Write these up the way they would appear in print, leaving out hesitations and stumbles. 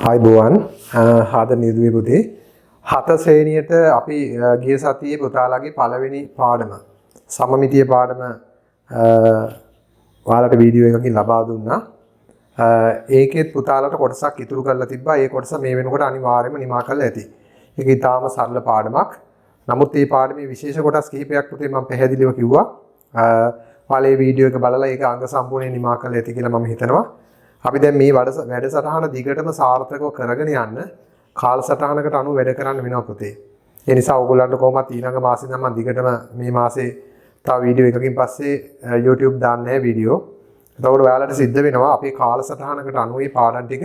ආයුබෝවන් ආදරණීය දුවේ පුතේ හත ශ්‍රේණියට අපි ගිය සතියේ පුතාලාගේ පළවෙනි පාඩම සමමිතිය පාඩම ඔයාලට වීඩියෝ එකකින් ලබා දුන්නා. ඒකෙත් පුතාලාට කොටසක් ඉතුරු කරලා තිබ්බා. ඒ කොටස මේ වෙනකොට අනිවාර්යයෙන්ම නිමා කරලා ඇති. ඒක ඊටාම සරල පාඩමක්. නමුත් මේ පාඩමේ විශේෂ කොටස් කිහිපයක් පුතේ මම පැහැදිලිව කිව්වා. ඔයාලා මේ වීඩියෝ එක බලලා ඒක අංග සම්පූර්ණයෙන් නිමා කරලා ඇති කියලා මම හිතනවා. අපි දැන් මේ වැඩසටහන දිගටම සාර්ථකව කරගෙන යන්න කාලසටහනකට අනුව වැඩ කරන්න වෙනවා පුතේ. ඒ නිසා ඔයගොල්ලන්ට කොහොමත් ඊළඟ මාසේ නම් මම දිගටම මේ මාසේ තව වීඩියෝ එකකින් පස්සේ YouTube දාන්නේ වීඩියෝ. එතකොට ඔයාලට සිද්ධ වෙනවා අපේ කාලසටහනකට අනුව මේ පාඩම් ටික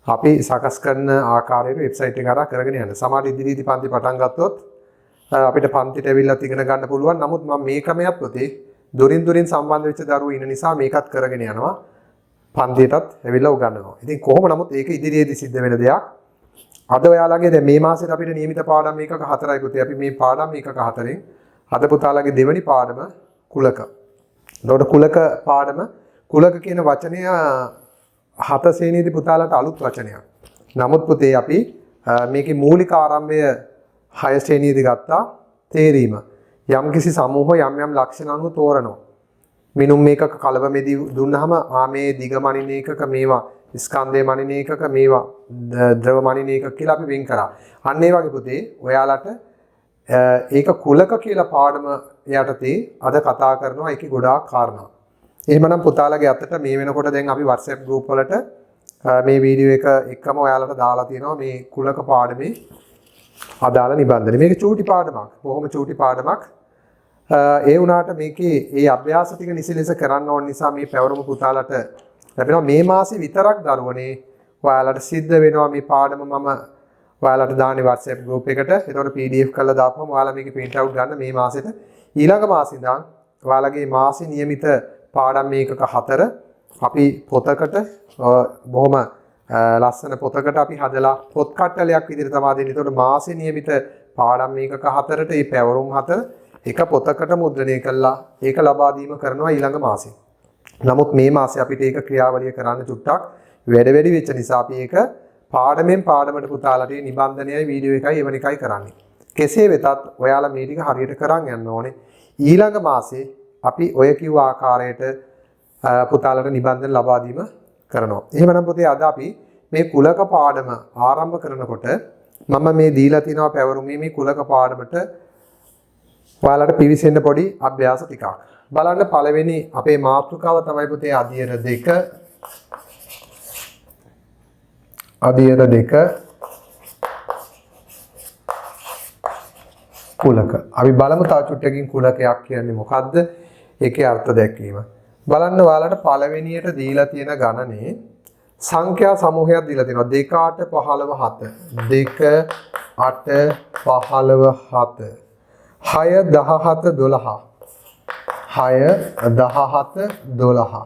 අපි සකස් කරන ආකාරයට වෙබ්සයිට් එක හරහා කරගෙන යන්න. සමහර ඉදිරියේදී පන්ති පටන් ගත්තොත් අපිට පන්තිට ඇවිල්ලා ඉගෙන ගන්න පුළුවන්. නමුත් මම මේ ක්‍රමයක් පුතේ දුරින් දුරින් සම්බන්ධ වෙච්ච දරුවෝ ඉන්න නිසා මේකත් කරගෙන යනවා. පන්තියටත් ඇවිල්ලා උගන්වනවා. ඉතින් කොහොම නමුත් ඒක ඉදිරියේදී සිද්ධ වෙන දෙයක්. අද ඔයාලගේ දැන් මේ මාසෙත් අපිට නියමිත පාඩම් මේකක 4යි පුතේ. අපි මේ පාඩම් මේකක 4ෙන් අද පුතාලගේ දෙවෙනි පාඩම කුලක. එතකොට කුලක පාඩම කුලක කියන වචනය 7 ශ්‍රේණියේදී පුතාලට අලුත් වචනයක්. නමුත් පුතේ අපි මේකේ මූලික ආරම්භය 6 ශ්‍රේණියේදී ගත්තා තේරීම. යම්කිසි සමූහ යම් යම් ලක්ෂණ අනුව තෝරනවා. මිනුම් මේකක කලවමෙදී දුන්නාම මේ දිග මනින ඒකක මේවා ස්කන්ධය මනින ඒකක මේවා ද්‍රව මනින ඒකක කියලා අපි වෙන් කරා. අන්න ඒ වගේ පුතේ ඔයාලට ඒක කුලක කියලා පාඩම යටතේ අද කතා කරනවා. ඒකේ ගොඩාක් කාරණා. එහෙමනම් පුතාලගේ අතට මේ වෙනකොට දැන් අපි WhatsApp group වලට මේ වීඩියෝ එක එක්කම ඔයාලට දාලා තියෙනවා මේ කුලක පාඩමේ අදාළ නිබන්ධන. මේක චූටි පාඩමක්. බොහොම චූටි පාඩමක්. ඒ වුණාට මේකේ ඒ අභ්‍යාස ටික නිසි ලෙස කරන්න ඕන නිසා මේ පැවරුම පුතාලට ලැබෙනවා. මේ මාසේ විතරක් දරුවනේ ඔයාලට සිද්ධ වෙනවා මේ පාඩම මම ඔයාලට දාන්නේ WhatsApp group එකට. ඒතකොට PDF කරලා දාපුවම ඔයාලා මේකේ print out ගන්න මේ මාසෙට. ඊළඟ මාසේ ඉඳන් ඔයාලගේ මාසේ નિયમિત පාඩම් මේකක 4 අපි පොතකට බොහොම ලස්සන පොතකට අපි හදලා පොත් කට්ටලයක් විදිහට තමයි දෙන්නේ. ඒතකොට මාසේ નિયમિત පාඩම් මේකක 4ට මේ පැවරුම් 4 එක පොතකට මුද්‍රණය කළා ඒක ලබා දීම කරනවා ඊළඟ මාසේ. නමුත් මේ මාසේ අපිට ඒක ක්‍රියාවලිය කරන්න චුට්ටක් වැඩි වෙච්ච නිසා අපි ඒක පාඩමෙන් පාඩමට පුතාලට නිබන්ධනයයි වීඩියෝ එකයි එවන එකයි කරන්නේ. කෙසේ වෙතත් ඔයාලා මේ ටික හරියට කරන් යන්න ඕනේ. ඊළඟ මාසේ අපි ඔය කිව්ව ආකාරයට පුතාලට නිබන්ධන ලබා දීම කරනවා. එහෙමනම් පුතේ අද අපි මේ කුලක පාඩම ආරම්භ කරනකොට මම මේ දීලා තිනවා පැවරුමේ මේ කුලක පාඩමට ඔයාලට පිවිසෙන්න පොඩි අභ්‍යාස ටිකක්. බලන්න පළවෙනි අපේ මාතෘකාව තමයි පුතේ අධීර 2. අධීර 2 කුලක. අපි බලමු තව චුට්ටකින් කුලකයක් කියන්නේ මොකද්ද? ඒකේ අර්ථ දැක්වීම. බලන්න ඔයාලට පළවෙනියට දීලා තියෙන ගණනේ සංඛ්‍යා සමූහයක් දීලා තියෙනවා. 2 8 15 7. 2 8 15 7. 6 17 12 6 17 12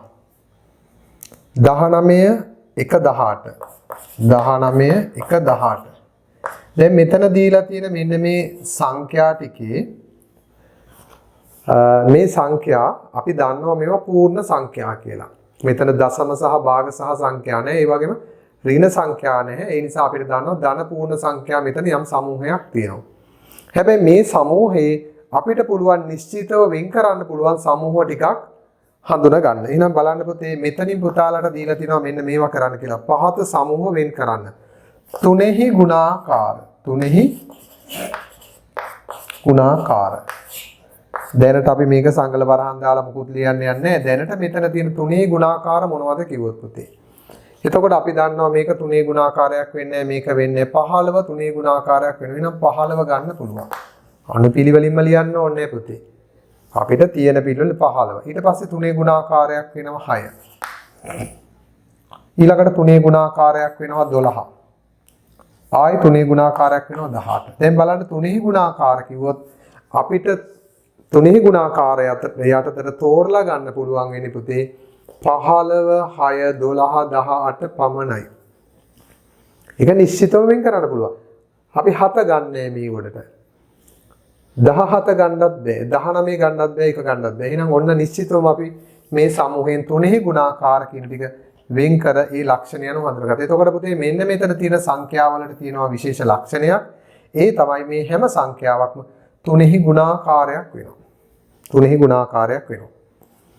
19 1 18 19 1 18 දැන් මෙතන දීලා තියෙන මෙන්න මේ සංඛ්‍යා ටිකේ මේ සංඛ්‍යා අපි දන්නවා මේවා පූර්ණ සංඛ්‍යා කියලා. මෙතන දශම සහ භාග සහ සංඛ්‍යා නැහැ. ඒ වගේම ඍණ සංඛ්‍යා නැහැ. ඒ නිසා අපිට දන්නවා ධන පූර්ණ සංඛ්‍යා මෙතන යම් සමූහයක් තියෙනවා. හැබැයි මේ සමූහේ අපිට පුළුවන් නිශ්චිතව වෙන් කරන්න පුළුවන් සමූහ ටිකක් හඳුනා ගන්න. එහෙනම් බලන්න පුතේ මෙතනින් පුතාලට දීලා තිනවා මෙන්න මේවා කරන්න කියලා. පහත සමූහ වෙන් කරන්න. තුනෙහි ගුණාකාර. තුනෙහි ගුණාකාර. දැනට අපි මේක සංගල වරහන් දාලා මුකුත් ලියන්න යන්නේ නැහැ. දැනට මෙතන තියෙන තුනෙහි ගුණාකාර මොනවද කිව්වොත් පුතේ. එතකොට අපි දන්නවා මේක තුනේ ගුණාකාරයක් වෙන්නේ මේක වෙන්නේ 15 තුනේ ගුණාකාරයක් වෙනවා. එහෙනම් 15 ගන්න පුළුවන්. අනුපිළිවෙලින්ම ලියන්න ඕනේ පුතේ. අපිට තියෙන පිළිවෙල 15. ඊට පස්සේ තුනේ ගුණාකාරයක් වෙනවා 6. ඊළඟට තුනේ ගුණාකාරයක් වෙනවා 12. ආයි තුනේ ගුණාකාරයක් වෙනවා 18. දැන් බලන්න තුනේ ගුණාකාර කිව්වොත් අපිට තුනේ ගුණාකාරය යටතට තෝරලා ගන්න පුළුවන් වෙන්නේ පුතේ 15 6 12 18 පමණයි. ඒක නිශ්චිතව වෙන් කරන්න පුළුවන්. අපි 7 ගන්නෑ මේ වලට. 17 ගන්නත් බෑ. 19 ගන්නත් බෑ. 1 ගන්නත් බෑ. එහෙනම් ඔන්න නිශ්චිතවම අපි මේ සමූහයෙන් තුනෙහි ගුණාකාර කියන ටික වෙන් කර ඒ ලක්ෂණ යන හඳුනගත. එතකොට පුතේ මෙන්න මෙතන තියෙන සංඛ්‍යාවලට තියෙනවා විශේෂ ලක්ෂණයක්. ඒ තමයි මේ හැම සංඛ්‍යාවක්ම තුනෙහි ගුණාකාරයක් වෙනවා. තුනෙහි ගුණාකාරයක් වෙනවා.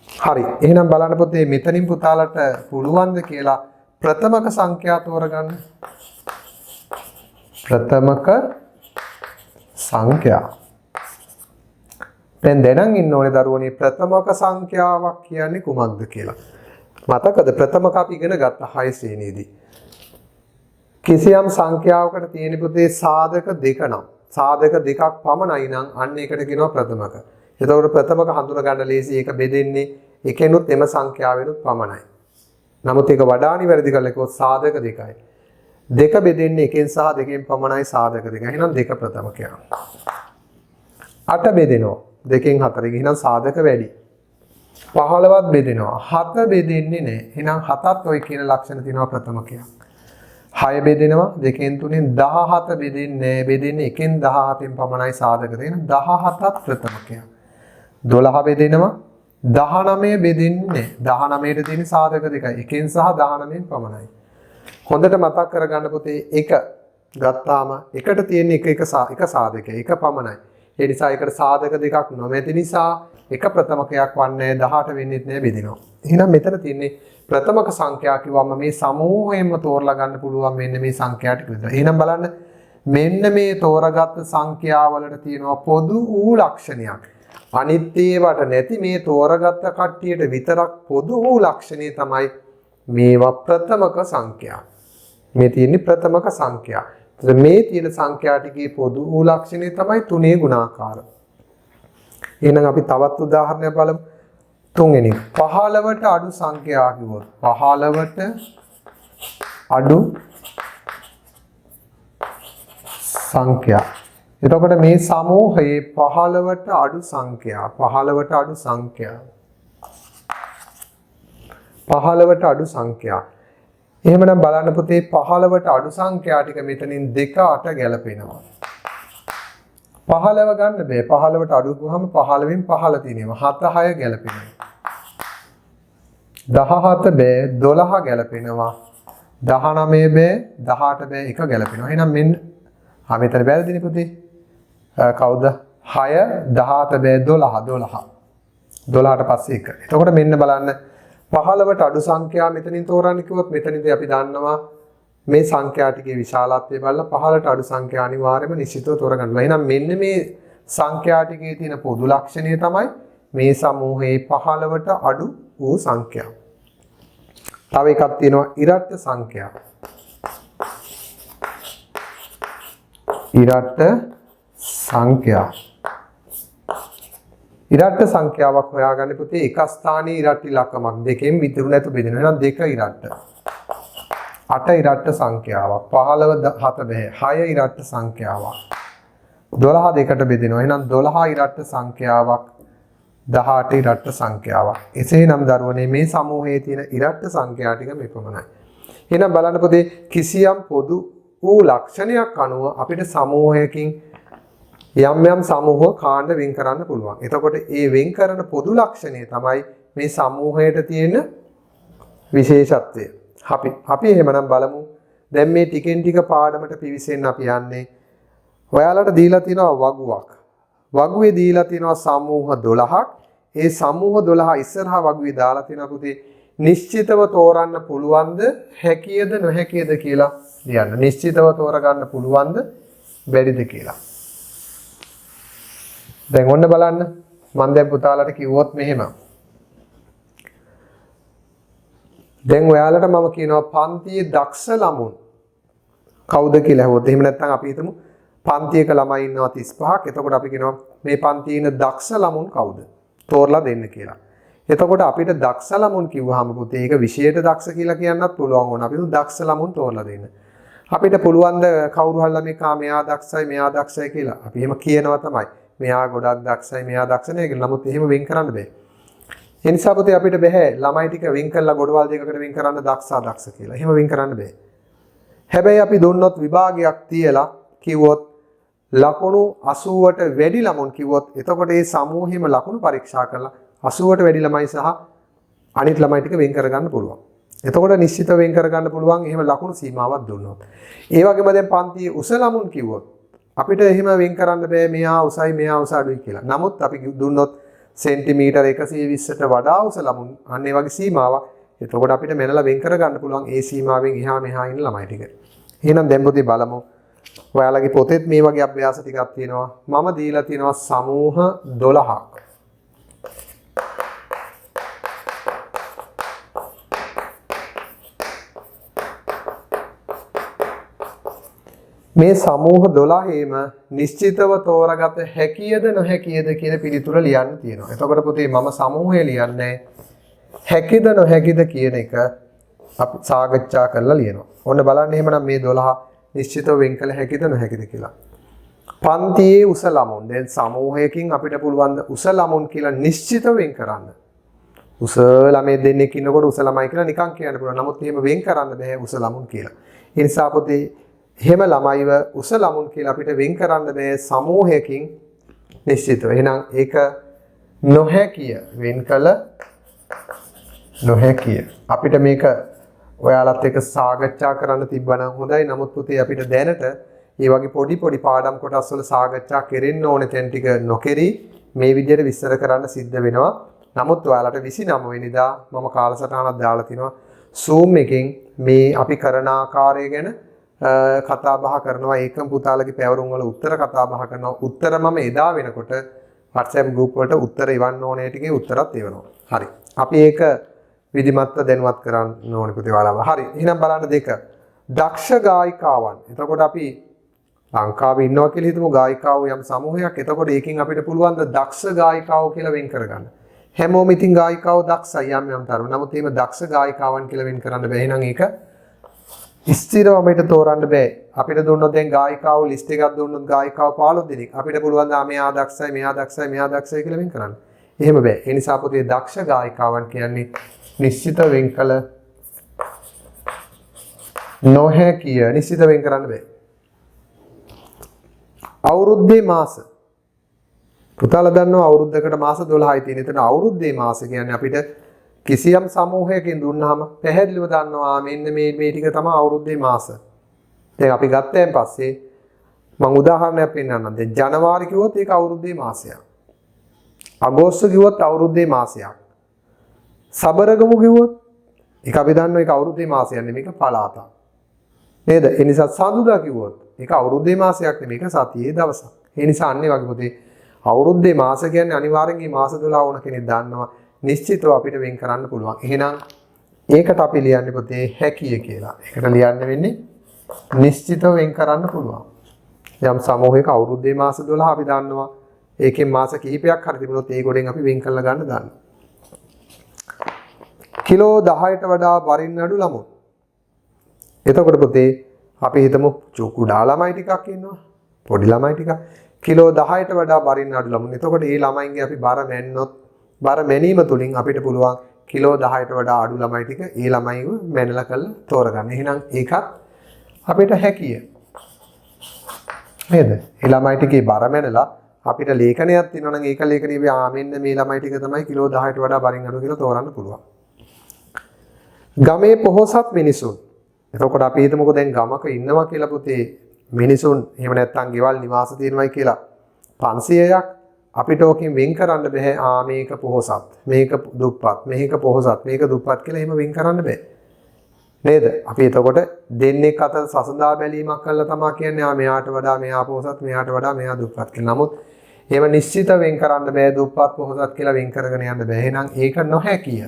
හරි. එහෙනම් බලන්න පුතේ මෙතනින් පුතාලට පුළුවන්ද කියලා ප්‍රථමක සංඛ්‍යා තෝරගන්න. ප්‍රථමක සංඛ්‍යා. දැන් දැනන් ඉන්න ඕනේ දරුවනේ ප්‍රථමක සංඛ්‍යාවක් කියන්නේ කුමක්ද කියලා. මතකද ප්‍රථමක අපි ඉගෙන ගත්ත 6 ශ්‍රේණියේදී. කිසියම් සංඛ්‍යාවකට තියෙන පුතේ සාධක දෙක නම් සාධක දෙකක් පමණයි නම් අන්න ඒකට කියනවා ප්‍රථමක. එතකොට ප්‍රථමක හඳුන ගන්න ලේසි ඒක බෙදෙන්නේ එකෙනුත් එම සංඛ්‍යාවෙනුත් පමණයි. නමුත් ඒක වඩා නිවැරදි කරලා කිව්වොත් සාධක දෙකයි. දෙක බෙදෙන්නේ එකෙන් සහ දෙකෙන් පමණයි සාධක දෙක. එහෙනම් දෙක ප්‍රථමකයක්. 8 බෙදෙනවා දෙකෙන් 4කින්. එහෙනම් සාධක වැඩි. 15ත් බෙදෙනවා 7 බෙදෙන්නේ නැහැ. එහෙනම් 7ත් ඔය කියන ලක්ෂණ තියෙනවා ප්‍රථමකයක්. 6 බෙදෙනවා දෙකෙන් 3ෙන් 17 බෙදෙන්නේ බෙදෙන්නේ එකෙන් 17න් පමණයි සාධක දෙන 17ත් ප්‍රථමකයක්. 12 බෙදෙනවා 19 බෙදෙන්නේ 19ට තියෙන සාධක දෙකයි එකෙන් සහ 19න් පමණයි. හොඳට මතක් කරගන්න පුතේ එක ගත්තාම එකට තියෙන එක සාධකයක් එක පමණයි. ඒ නිසා එකට සාධක දෙකක් නොමැති නිසා එක ප්‍රථමකයක් වන්නේ 18 වෙන්නෙත් නෑ බෙදෙනවා. එහෙනම් මෙතන තියෙන්නේ ප්‍රථමක සංඛ්‍යා කිව්වම මේ සමූහයෙන්ම තෝරලා ගන්න පුළුවන් මෙන්න මේ සංඛ්‍යා ටික විතර. එහෙනම් බලන්න මෙන්න මේ තෝරාගත් සංඛ්‍යාවලට තියෙනවා පොදු වූ ලක්ෂණයක්. අනිත් ඒවාට නැති මේ තෝරාගත් කට්ටියට විතරක් පොදු වූ ලක්ෂණය තමයි මේවා ප්‍රථමක සංඛ්‍යා. මේ තියෙන්නේ ප්‍රථමක සංඛ්‍යා. මේ තියෙන සංඛ්‍යා ටිකේ පොදු වූ ලක්ෂණය තමයි තුනේ ගුණාකාර. එහෙනම් අපි තවත් උදාහරණයක් බලමු. තුන්වෙනි 15ට අඩු සංඛ්‍යා කිව්වොත් 15ට අඩු සංඛ්‍යා. එතකොට මේ සමූහයේ 15ට අඩු සංඛ්‍යා 15ට අඩු සංඛ්‍යා 15ට අඩු සංඛ්‍යා. එහෙමනම් බලන්න පුතේ 15ට අඩු සංඛ්‍යා ටික මෙතනින් 2 8 ගැලපෙනවා. 15 ගන්න බෑ. 15ට අඩු වුවහම 15න් 15 තියෙනවා. 7 6 ගැලපෙනවා. 17 බෑ 12 ගැලපෙනවා. 19 බෑ 18 බෑ 1 ගැලපෙනවා. එහෙනම් මෙන්න මෙතන වැරදිනේ පුතේ. කවුද? 6 17 බෑ 12 12ට පස්සේ 1. එතකොට මෙන්න බලන්න 15ට අඩු සංඛ්‍යා මෙතනින් තෝරන්න කිව්වොත් මෙතනදී අපි දන්නවා මේ සංඛ්‍යා ටිකේ විශාලත්වය බලලා 15ට අඩු සංඛ්‍යා අනිවාර්යයෙන්ම නිශ්චිතව තෝරගන්නවා. එහෙනම් මෙන්න මේ සංඛ්‍යා ටිකේ තියෙන පොදු ලක්ෂණය තමයි මේ සමූහයේ 15ට අඩු වූ සංඛ්‍යා. තව එකක් තියෙනවා ඉරට්ට සංඛ්‍යා. ඉරට්ට සංඛ්‍යා. ඉරට්ට සංඛ්‍යාවක් හොයාගන්න පුතේ එක ස්ථානයේ ඉරට්ට ඉලක්කමක් දෙකෙන් විතර නැතු බෙදෙනවා. එහෙනම් 2 ඉරට්ට. 8 ඉරට්ට සංඛ්‍යාවක් 15 7 බෑ 6 ඉරට්ට සංඛ්‍යාවක් 12 දෙකට බෙදෙනවා. එහෙනම් 12 ඉරට්ට සංඛ්‍යාවක් 18 ඉරට්ට සංඛ්‍යාවක්. එසේනම් දරුවනේ මේ සමූහයේ තියෙන ඉරට්ට සංඛ්‍යා ටික මෙපමණයි. එහෙනම් බලන්න පුතේ කිසියම් පොදු වූ ලක්ෂණයක් අනුව අපිට සමූහයකින් යම් සමූහ කාණ්ඩ වෙන් කරන්න පුළුවන්. එතකොට ඒ වෙන් කරන පොදු ලක්ෂණය තමයි මේ සමූහයට තියෙන විශේෂත්වය. අපි එහෙමනම් බලමු. දැන් මේ ටිකෙන් ටික පාඩමට පිවිසෙන්න අපි යන්නේ. ඔයාලට දීලා තියෙනවා වගුවක්. වගුවේ දීලා තියෙනවා සමූහ 12ක්. ඒ සමූහ 12 ඉස්සරහා වගුවේ දාලා තියෙනවා පුතේ නිශ්චිතව තෝරන්න පුළුවන්ද හැකියද නොහැකියද කියලා ලියන්න. නිශ්චිතව තෝරගන්න පුළුවන්ද බැරිද කියලා. දැන් ඔන්න බලන්න මම දැන් පුතාලට කිව්වොත් මෙහෙම. දැන් ඔයාලට මම කියනවා පන්තියේ දක්ෂ ළමුන් කවුද කියලා අහුවොත් එහෙම නැත්නම් අපි හිතමු පන්තියක ළමයි ඉන්නවා 35ක්. එතකොට අපි කියනවා මේ පන්තියේ ඉන්න දක්ෂ ළමුන් කවුද? තෝරලා දෙන්න කියලා. එතකොට අපිට දක්ෂ ළමුන් කිව්වහම පුතේ ඒක විශේෂ දක්ෂ කියලා කියන්නත් පුළුවන් වුණා. අපි දක්ෂ ළමුන් තෝරලා දෙන්න. අපිට පුළුවන් ද කවුරු හරි ළමෙක් මෙයා දක්ෂයි මෙයා දක්ෂයි කියලා. අපි එහෙම කියනවා තමයි. මෙයා ගොඩක් දක්ෂයි මෙයා දක්ෂ නෑ කියලා. නමුත් එහෙම වෙන් කරන්න බෑ. ඒ නිසා පුතේ අපිට බෑ ළමයි ටික වෙන් කරලා ගොඩවල් දෙකකට වෙන් කරන්න දක්ෂ කියලා. එහෙම වෙන් කරන්න බෑ. හැබැයි අපි දුන්නොත් විභාගයක් තියලා කිව්වොත් ලකුණු 80ට වැඩි ළමුන් කිව්වොත් එතකොට මේ සමූහෙම ලකුණු පරීක්ෂා කරලා 80ට වැඩි ළමයි සහ අනිත් ළමයි ටික වෙන් කරගන්න පුළුවන්. එතකොට නිශ්චිත වෙන් කර ගන්න පුළුවන් එහෙම ලකුණු සීමාවක් දුන්නොත්. ඒ වගේම දැන් පන්තියේ උස ළමුන් කිව්වොත් අපිට එහෙම වෙන් කරන්න බෑ මෙයා උසයි මෙයා උස අඩුයි කියලා. නමුත් අපි දුන්නොත් සෙන්ටිමීටර් 120ට වඩා උස ළමුන් අන්න ඒ වගේ සීමාවක්. එතකොට අපිට මෙනලා වෙන් කර ගන්න පුළුවන් ඒ සීමාවෙන් එහා මෙහා ඉන්න ළමයි ටික. එහෙනම් දැන් පොතේ බලමු. ඔයාලගේ පොතේත් මේ වගේ අභ්‍යාස ටිකක් තියෙනවා. මම දීලා තියෙනවා සමූහ 12ක්. මේ සමූහ 12ෙම නිශ්චිතව තෝරාගත හැකියද නොහැකියද කියන පිළිතුර ලියන්න තියෙනවා. එතකොට පුතේ මම සමූහය ලියන්නේ හැකිද නොහැකිද කියන එක අපි සාකච්ඡා කරලා ලියනවා. ඔන්න බලන්න එහෙමනම් මේ 12 නිශ්චිතව වෙන් කළ හැකිද නොහැකිද කියලා. පන්තියේ උස ළමුන් දැන් සමූහයකින් අපිට පුළුවන් උස ළමුන් කියලා නිශ්චිතව වෙන් කරන්න. උස ළමයි දෙන්නෙක් ඉන්නකොට උස ළමයි කියලා නිකන් කියන්න පුළුවන්. නමුත් එහෙම වෙන් කරන්න බෑ උස ළමුන් කියලා. ඒ නිසා පුතේ එහෙම ළමයිව උස ළමුන් කියලා අපිට වෙන් කරන්න බෑ සමූහයකින් නිශ්චිතව. එහෙනම් ඒක නොහැකිය වෙන් කළ නොහැකිය. අපිට මේක ඔයාලත් එක්ක සාකච්ඡා කරන්න තිබ්බනම් හොඳයි. නමුත් පුතේ අපිට දැනට මේ වගේ පොඩි පාඩම් කොටස් වල සාකච්ඡා කෙරෙන්න ඕනේ තැන් ටික නොකෙරි මේ විදිහට විස්තර කරන්න සිද්ධ වෙනවා. නමුත් ඔයාලට 29 වෙනිදා මම කාලසටහනක් දාලා තිනවා. Zoom එකෙන් මේ අපි කරන ආකාරය ගැන කතා බහ කරනවා. ඒකම පුතාලගේ පැවරුම් වල උත්තර කතා බහ කරනවා. උත්තර මම එදා වෙනකොට WhatsApp group වලට උත්තර එවන්න ඕනේ ටිකේ උත්තරත් එවනවා. හරි. අපි ඒක විධිමත්ව දැනුවත් කරන්න ඕනේ පුතේ ඔයාලව. හරි. එහෙනම් බලන්න දෙක. දක්ෂ ගායිකාවන්. එතකොට අපි ලංකාවේ ඉන්නවා කියලා හිතමු ගායිකාවෝ යම් සමූහයක්. එතකොට ඒකෙන් අපිට පුළුවන් ද දක්ෂ ගායිකාවෝ කියලා වෙන් කරගන්න. හැමෝම ඉතින් ගායිකාවෝ දක්ෂයි යම් තරම්. නමුත් එහෙම දක්ෂ ගායිකාවන් කියලා වෙන් කරන්න බෑ. එහෙනම් ඒක ස්ථිරව අපිට තෝරන්න බෑ. අපිට දුන්නොත් දැන් ගායිකාවෝ ලිස්ට් එකක් දුන්නොත් ගායිකාවෝ 15 දෙනෙක්. අපිට පුළුවන් ද මෙයා දක්ෂයි මෙයා දක්ෂයි මෙයා දක්ෂයි කියලා වෙන් කරන්න. එහෙම බෑ. ඒ නිසා පුතේ දක්ෂ ගායිකාවන් කියන්නේ නිශ්චිත වෙන් කළ නොහැකිය. නිශ්චිත වෙන් කරන්න බෑ. අවුරුද්දේ මාස. පුතාලා දන්නවා අවුරුද්දකට මාස 12යි තියෙන. එතන අවුරුද්දේ මාස කියන්නේ අපිට කිසියම් සමූහයකින් දුන්නාම පැහැදිලිව දන්නවා මෙන්න මේ ටික තමයි අවුරුද්දේ මාස. දැන් අපි ගත්තයින් පස්සේ මම උදාහරණයක් පෙන්නන්නම්. දැන් ජනවාරි කිව්වොත් ඒක අවුරුද්දේ මාසයක්. අගෝස්තු කිව්වොත් අවුරුද්දේ මාසයක්. සබරගමු කිව්වොත් ඒක අපි දන්නවා ඒක අවුරුද්දේ මාසයක් නෙමෙයි මේක පළාතක්. නේද? ඒ නිසා සඳුදා කිව්වොත් ඒක අවුරුද්දේ මාසයක් නෙමෙයි මේක සතියේ දවසක්. ඒ නිසා අන්නේ වගේ පුතේ අවුරුද්දේ මාස කියන්නේ අනිවාර්යෙන් මේ මාස 12 වුණ කෙනෙක් දන්නවා. නිශ්චිතව අපිට වෙන් කරන්න පුළුවන්. එහෙනම් ඒකට අපි ලියන්නේ පුතේ හැකිය කියලා. ඒකට ලියන්න වෙන්නේ නිශ්චිතව වෙන් කරන්න පුළුවන්. යම් සමූහයක අවුරුද්දේ මාස 12 අපි දන්නවා. ඒකෙන් මාස කිහිපයක් හරි තිබුණොත් ඒ ගොඩෙන් අපි වෙන් කරලා ගන්න දාන්න. කිලෝ 10ට වඩා බරින් අඩු ළමුන්. එතකොට පුතේ අපි හිතමු කුඩා ළමයි ටිකක් ඉන්නවා. පොඩි ළමයි ටිකක්. කිලෝ 10ට වඩා බරින් අඩු ළමුන්. එතකොට මේ ළමයින්ගේ අපි බර මැන්නොත් බර මැනීම තුලින් අපිට පුළුවන් කිලෝ 10ට වඩා අඩු ළමයි ටික ඒ ළමයිව මැනලා කරලා තෝරගන්න. එහෙනම් ඒකත් අපිට හැකිය. නේද? ඒ ළමයි ටිකේ බර මැනලා අපිට ලේඛනයක් තියෙනවා නම් ඒක ලේඛනයේ මෙන්න මේ ළමයි ටික තමයි කිලෝ 10ට වඩා බරින් අඩු කියලා තෝරන්න පුළුවන්. ගමේ පොහොසත් මිනිසුන්. එතකොට අපි හිතමුකෝ දැන් ගමක ඉන්නවා කියලා පුතේ මිනිසුන් එහෙම නැත්නම් ගෙවල් නිවාස තියෙනවයි කියලා 500ක් අපිට ඕකෙන් වෙන් කරන්න බෑ. මේක පොහොසත් මේක දුප්පත් මේක පොහොසත් මේක දුප්පත් කියලා එහෙම වෙන් කරන්න බෑ. නේද? අපි එතකොට දෙන්නෙක් අතර සසඳා බැලීමක් කළා තමයි කියන්නේ මෙයාට වඩා මෙයා පොහොසත් මෙයාට වඩා මෙයා දුප්පත් කියලා. නමුත් එහෙම නිශ්චිත වෙන් කරන්න බෑ. දුප්පත් පොහොසත් කියලා වෙන් කරගෙන යන්න බෑ. එහෙනම් ඒක නොහැකිය.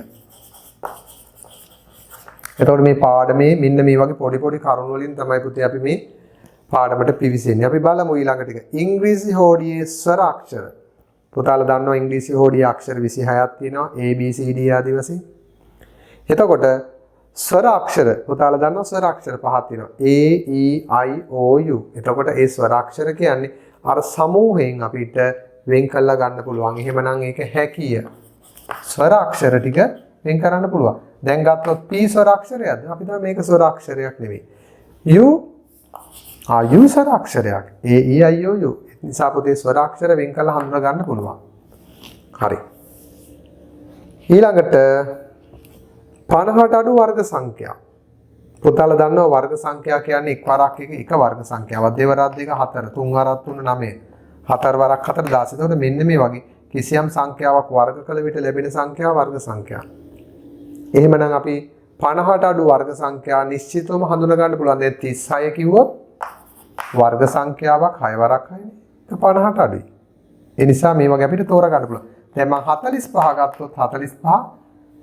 එතකොට මේ පාඩමේ මෙන්න මේ වගේ පොඩි කරුණු වලින් තමයි පුතේ අපි මේ පාඩමට පිවිසෙන්නේ. අපි බලමු ඊළඟ ටික. ඉංග්‍රීසි හෝඩියේ ස්වර අක්ෂර. පුතාලා දන්නවා ඉංග්‍රීසි හෝඩියේ අක්ෂර 26ක් තියෙනවා. A B C D ආදී වශයෙන්. එතකොට ස්වර අක්ෂර පුතාලා දන්නවා ස්වර අක්ෂර පහක් තියෙනවා. A E I O U. එතකොට ඒ ස්වර අක්ෂර කියන්නේ අර සමූහයෙන් අපිට වෙන් කරලා ගන්න පුළුවන්. එහෙමනම් ඒක හැකිය. ස්වර අක්ෂර ටික වෙන් කරන්න පුළුවන්. දැන් ගත්තොත් P ස්වර අක්ෂරයක්ද? අපි දන්නවා මේක ස්වර අක්ෂරයක් නෙවෙයි. U ස්වර අක්ෂරයක්. A E I O U. නිසා පුතේ ස්වර අක්ෂර වෙන් කරලා හඳුනා ගන්න පුළුවන්. හරි. ඊළඟට 50ට අඩු වර්ග සංඛ්‍යා. පුතාලා දන්නවා වර්ග සංඛ්‍යා කියන්නේ එක් වරක් එක වර්ග සංඛ්‍යාවක්. දෙවරක් දෙක 4, තුන් වරක් 3 9, හතර වරක් 4 16. එතකොට මෙන්න මේ වගේ කිසියම් සංඛ්‍යාවක් වර්ග කළ විට ලැබෙන සංඛ්‍යාව වර්ග සංඛ්‍යා. එහෙමනම් අපි 50ට අඩු වර්ග සංඛ්‍යා නිශ්චිතවම හඳුනා ගන්න පුළුවන්. දැන් 36 කිව්වොත් වර්ග සංඛ්‍යාවක් 6 වරක් 6නේ. ඒක 50ට අඩුයි. ඒ නිසා මේ වගේ අපිට තෝරා ගන්න පුළුවන්. දැන් මම 45 ගත්තොත් 45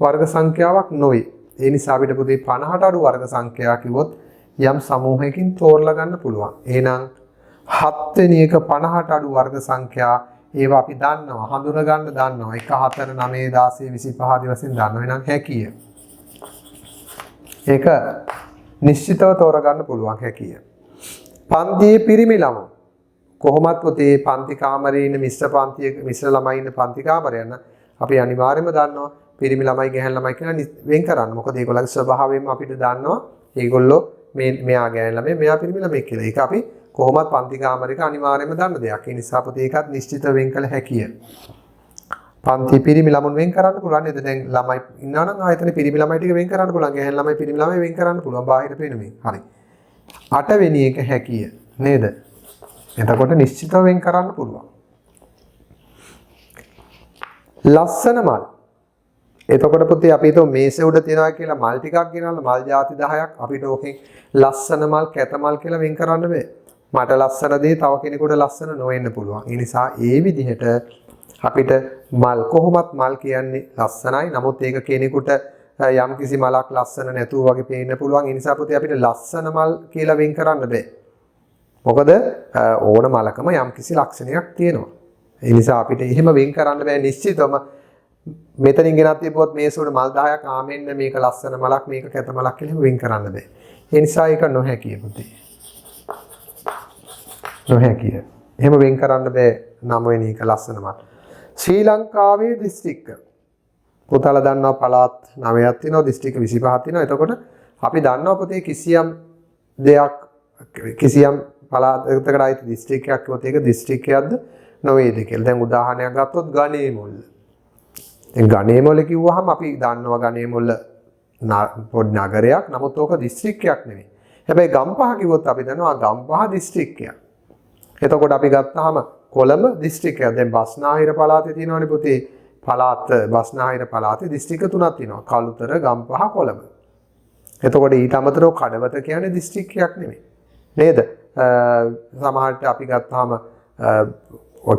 වර්ග සංඛ්‍යාවක් නොවේ. ඒ නිසා අපිට පුතේ 50ට අඩු වර්ග සංඛ්‍යා කිව්වොත් යම් සමූහයකින් තෝරලා ගන්න පුළුවන්. එහෙනම් 7 වෙනි එක 50ට අඩු වර්ග සංඛ්‍යා ඒවා අපි දන්නවා, හඳුනා ගන්න දන්නවා. 1 4 9 16 25 ආදී වශයෙන් දන්නවා. එහෙනම් හැකිය. ඒක නිශ්චිතව තෝරගන්න පුළුවන් හැකිය. පන්තියේ පිරිමි ළමයි කොහොමත් පුතේ පන්ති කාමරේ ඉන්න මිශ්‍ර ළමයි ඉන්න පන්ති කාමරයන අපි අනිවාර්යයෙන්ම දන්නවා පිරිමි ළමයි ගැහැණු ළමයි කියලා වෙන් කරන්න. මොකද ඒගොල්ලන්ගේ ස්වභාවයෙන්ම අපිට දන්නවා ඒගොල්ලෝ මෙයා ගැහැණු ළමයි මෙයා පිරිමි ළමයි කියලා. ඒක අපි කොහොමත් පන්ති කාමරයක අනිවාර්යයෙන්ම දන්න දෙයක්. ඒ නිසා පුතේ ඒකත් නිශ්චිත වෙන් කළ හැකිය. පන්ති පිරිමි ළමුන් වෙන් කරන්න පුළුවන් නේද? දැන් ළමයි ඉන්නවා නම් ආයතන පිරිමි ළමයි ටික වෙන් කරන්න පුළුවන්. ගැහැණු ළමයි පිරිමි ළමයි වෙන් කරන්න පුළුවන්. බාහිර පෙනුමින්. හරි. 8 වෙනි එක හැකිය නේද? එතකොට නිශ්චිතව වෙන් කරන්න පුළුවන්. ලස්සන මල්. එතකොට පුතේ අපි හිතමු මේසෙ උඩ තියනවා කියලා මල් ටිකක් ගෙනල්ලා මල් ಜಾති 10ක් අපිට ඕකෙන් ලස්සන මල් කැත මල් කියලා වෙන් කරන්න බෑ. මට ලස්සන දේ තව කෙනෙකුට ලස්සන නොවෙන්න පුළුවන්. ඒ නිසා ඒ විදිහට අපිට මල් කොහොමත් මල් කියන්නේ ලස්සනයි. නමුත් ඒක කෙනෙකුට යම් කිසි මලක් ලස්සන නැතුව වගේ පේන්න පුළුවන්. ඒ නිසා පුතේ අපිට ලස්සන මල් කියලා වෙන් කරන්න බෑ. මොකද ඕන මලකම යම් කිසි ලක්ෂණයක් තියෙනවා. ඒ නිසා අපිට එහෙම වෙන් කරන්න බෑ නිශ්චිතවම. මෙතනින් ගෙනත් තිබ්බොත් මේසෙ උඩ මල් 10ක් ආමෙන්න මේක ලස්සන මලක් මේක කැත මලක් කියලා වෙන් කරන්න බෑ. ඒ නිසා ඒක නොහැකිය පුතේ. නොහැකිය. එහෙම වෙන් කරන්න බෑ 9 වෙනි එක ලස්සන මල්. ශ්‍රී ලංකාවේ දිස්ත්‍රික්ක පුතාලා දන්නවා පළාත් 9ක් තියෙනවා දිස්ත්‍රික්ක 25ක් තියෙනවා. එතකොට අපි දන්නවා පුතේ කිසියම් දෙයක් කිසියම් පළාතකට අයිති දිස්ත්‍රික්කයක් කිව්වොත් ඒක දිස්ත්‍රික්කයක්ද නොවේද කියලා. දැන් උදාහරණයක් ගත්තොත් ගණේමුල්ල. දැන් ගණේමුල්ල කිව්වහම අපි දන්නවා ගණේමුල්ල පොඩි නගරයක්. නමුත් ඕක දිස්ත්‍රික්කයක් නෙවෙයි. හැබැයි ගම්පහ කිව්වොත් අපි දන්නවා ගම්පහ දිස්ත්‍රික්කයක්. එතකොට අපි ගත්තාම කොළඹ දිස්ත්‍රික්කයක්. දැන් බස්නාහිර පළාතේ තියෙනවනේ පුතේ පළාත් බස්නාහිර පළාතේ දිස්ත්‍රික්ක 3ක් තියෙනවා. කළුතර, ගම්පහ, කොළඹ. එතකොට ඊට අමතරව කඩවත කියන්නේ දිස්ත්‍රික්කයක් නෙමෙයි. නේද? සමහරට අපි ගත්තාම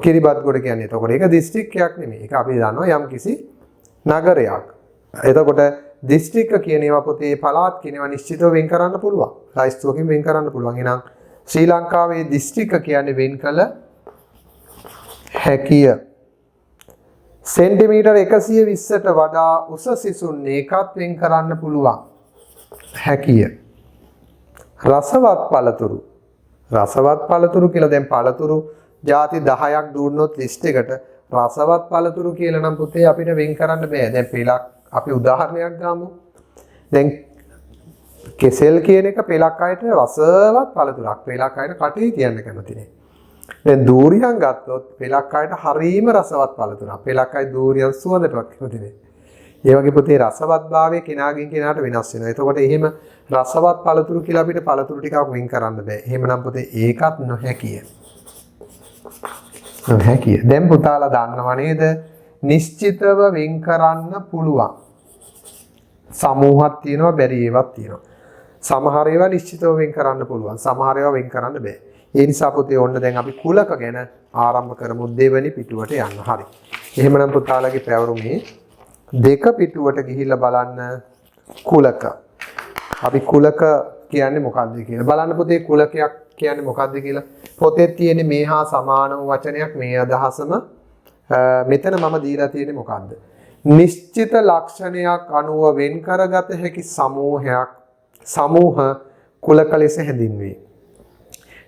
කිරිබත්ගොඩ කියන්නේ එතකොට ඒක දිස්ත්‍රික්කයක් නෙමෙයි. ඒක අපි දන්නවා යම්කිසි නගරයක්. එතකොට දිස්ත්‍රික්ක කියන ඒවා පුතේ පළාත් කියන ඒවා නිශ්චිතව වෙන් කරන්න පුළුවන්. ලයිස්තුවකින් වෙන් කරන්න පුළුවන්. එහෙනම් ශ්‍රී ලංකාවේ දිස්ත්‍රික්ක කියන්නේ වෙන් කළ හැකිය. සෙන්ටිමීටර් 120ට වඩා උස සිසුන් ඒකත් වෙන් කරන්න පුළුවන්. හැකිය. රසවත් පළතුරු. රසවත් පළතුරු කියලා දැන් පළතුරු ಜಾති 10ක් දුන්නොත් ලිස්ට් එකට රසවත් පළතුරු කියලා නම් පුතේ අපිට වෙන් කරන්න බෑ. දැන් පෙලක් අපි උදාහරණයක් ගමු. දැන් කෙසෙල් කියන එක පෙලක් අයට රසවත් පළතුරක්. පෙලක් අයට කටේ තියන්න කැමති නේ. දැන් දූරියන් ගත්තොත් පෙලක් අයට හරීම රසවත් පළතුරක්. පෙලක් අය දූරියන් සුවඳටවත් කැමති නේ. ඒ වගේ පුතේ රසවත්භාවය කෙනාගෙන් කෙනාට වෙනස් වෙනවා. එතකොට එහෙම රසවත් පළතුරු කියලා අපිට පළතුරු ටිකක් වෙන් කරන්න බෑ. එහෙමනම් පුතේ ඒකත් නොහැකිය. නොහැකිය. දැන් පුතාලා දන්නව නේද? නිශ්චිතව වෙන් කරන්න පුළුවන්. සමූහයක් තියෙනවා බැරි ඒවාක් තියෙනවා. සමහර ඒවා නිශ්චිතව වෙන් කරන්න පුළුවන්. සමහර ඒවා වෙන් කරන්න බෑ. ඒ නිසා පුතේ ඔන්න දැන් අපි කුලක ගැන ආරම්භ කරමු දෙවෙනි පිටුවට යන්න. හරි. එහෙමනම් පුතාලගේ පැවරුමේ දෙක පිටුවට ගිහිල්ලා බලන්න කුලක. අපි කුලක කියන්නේ මොකක්ද කියලා බලන්න පුතේ. කුලකයක් කියන්නේ මොකක්ද කියලා පොතේ තියෙන මේ හා සමාන වචනයක් මේ අදහසම මෙතන මම දීලා තියෙන්නේ මොකක්ද? නිශ්චිත ලක්ෂණයක් අනුව වෙන් කරගත හැකි සමූහ කුලක ලෙස හැඳින්වේ.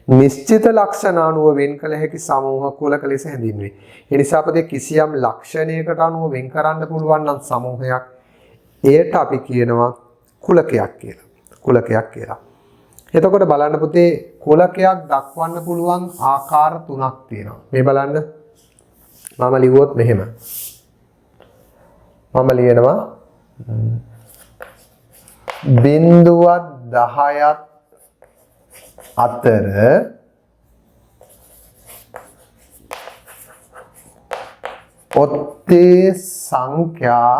නිශ්චිත ලක්ෂණ අනුව වෙන් කළ හැකි සමූහ කුලක ලෙස හැඳින්වේ. ඒ නිසා අපිට කිසියම් ලක්ෂණයකට අනුව වෙන් කරන්න පුළුවන් නම් සමූහයක් එයට අපි කියනවා කුලකයක් කියලා. කුලකයක් කියලා. එතකොට බලන්න පුතේ කුලකයක් දක්වන්න පුළුවන් ආකාර 3ක් තියෙනවා. මේ බලන්න මම ලිව්වොත් මෙහෙම. මම ලියනවා බිංදුවත් 10ත් අතර ඔත්තේ සංඛ්‍යා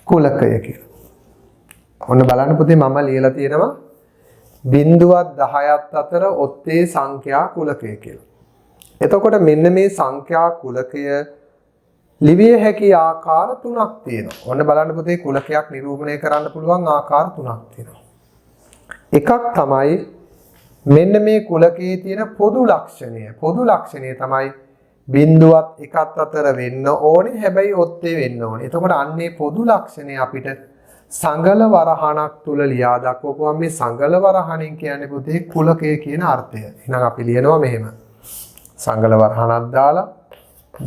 කුලකය කියලා. ඔන්න බලන්න පුතේ මම ලියලා තියෙනවා බිංදුවත් 10ත් අතර ඔත්තේ සංඛ්‍යා කුලකය කියලා. එතකොට මෙන්න මේ සංඛ්‍යා කුලකය ලිවිය හැකි ආකාර තුනක් තියෙනවා. ඔන්න බලන්න පුතේ කුලකයක් නිරූපණය කරන්න පුළුවන් ආකාර තුනක් තියෙනවා. එකක් තමයි මෙන්න මේ කුලකයේ තියෙන පොදු ලක්ෂණය. පොදු ලක්ෂණය තමයි බිංදුවත් එකත් අතර වෙන්න ඕනේ. හැබැයි ඔත්තේ වෙන්න ඕනේ. එතකොට අන්නේ පොදු ලක්ෂණය අපිට සංගල වරහණක් තුල ලියා දක්වපුවම මේ සංගල වරහණෙන් කියන්නේ පුතේ කුලකය කියන අර්ථය. එහෙනම් අපි ලියනවා මෙහෙම. සංගල වරහණක් දාලා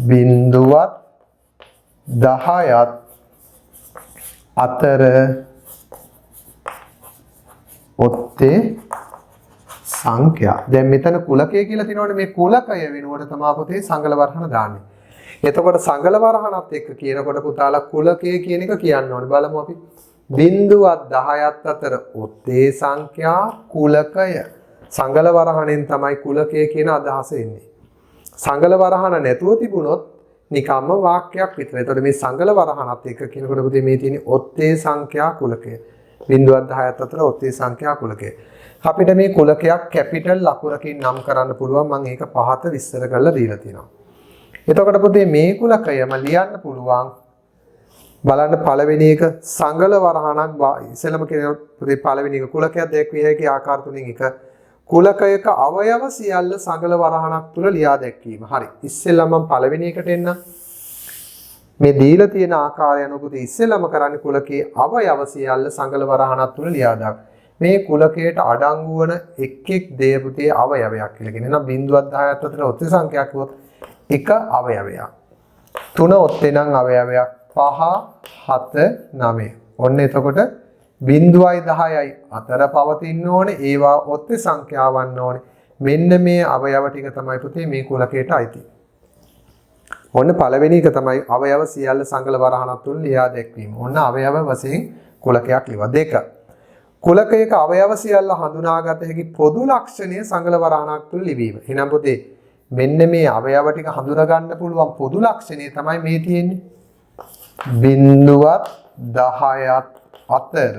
බිංදුවත් 10ත් අතර ඔත්තේ සංඛ්‍යා. දැන් මෙතන කුලකය කියලා තියෙනවනේ මේ කුලකය වෙනුවට තමයි පුතේ සංගල වරහණ දාන්නේ. එතකොට සංගල වරහණත් එක්ක කියනකොට පුතාලා කුලකය කියන එක කියන්න ඕනේ. බලමු අපි. බිංදුවත් 10ත් අතර ඔත්තේ සංඛ්‍යා කුලකය. සංගල වරහණෙන් තමයි කුලකය කියන අදහස එන්නේ. සංගල වරහණ නැතුව තිබුණොත් නිකම්ම වාක්‍යයක් විතර. එතකොට මේ සංගල වරහණත් එක්ක කියනකොට පුතේ මේ තියෙන්නේ ඔත්තේ සංඛ්‍යා කුලකය. බිංදුවත් 10ත් අතර ඔත්තේ සංඛ්‍යා කුලකය. අපිට මේ කුලකයක් කැපිටල් ලකුරකින් නම් කරන්න පුළුවන්. මම ඒක පහත විස්තර කරලා දීලා තියෙනවා. එතකොට පුතේ මේ කුලකයම ලියන්න පුළුවන්. බලන්න පළවෙනි එක සංගල වරහණක් ඉස්සෙල්ලම කියන පුතේ පළවෙනි එක කුලකයක් දැක්විය හැකි ආකාර තුنين එක කුලකයක අවයව සියල්ල සංගල වරහණක් තුල ලියා දැක්වීම. හරි. ඉස්සෙල්ලම මම පළවෙනි එකට එන්න. මේ දීලා තියෙන ආකාරය අනුව පුතේ ඉස්සෙල්ලම කරන්නේ කුලකයේ අවයව සියල්ල සංගල වරහණක් තුල ලියා දාගන්න. මේ කුලකයට අඩංගු වන එක් දේ පුතේ අවයවයක් කියලා කියනවා. එහෙනම් බිංදුවත් 10ත් අතර ඔත්තේ සංඛ්‍යාවක් කිව්වොත් එක අවයවයක්. 3 ඔත්තේ නම් අවයවයක් 5 7 9. ඔන්න එතකොට බිංදුවයි 10යි අතර පවතින්න ඕනේ. ඒවා ඔත්තේ සංඛ්‍යාවන්න ඕනේ. මෙන්න මේ අවයව ටික තමයි පුතේ මේ කුලකයට අයිති. ඔන්න පළවෙනි එක තමයි අවයව සියල්ල සංගල වරහණක් තුල ලියා දැක්වීම. ඔන්න අවයව වශයෙන් කුලකයක් ලියවා. 2. කුලකයක අවයව සියල්ල හඳුනාගත හැකි පොදු ලක්ෂණය සංගල වරහණක් තුල ලිවීම. එහෙනම් පුතේ මෙන්න මේ අවයව ටික හඳුනා ගන්න පුළුවන් පොදු ලක්ෂණය තමයි මේ තියෙන්නේ. බිංදුවත් 10ත් අතර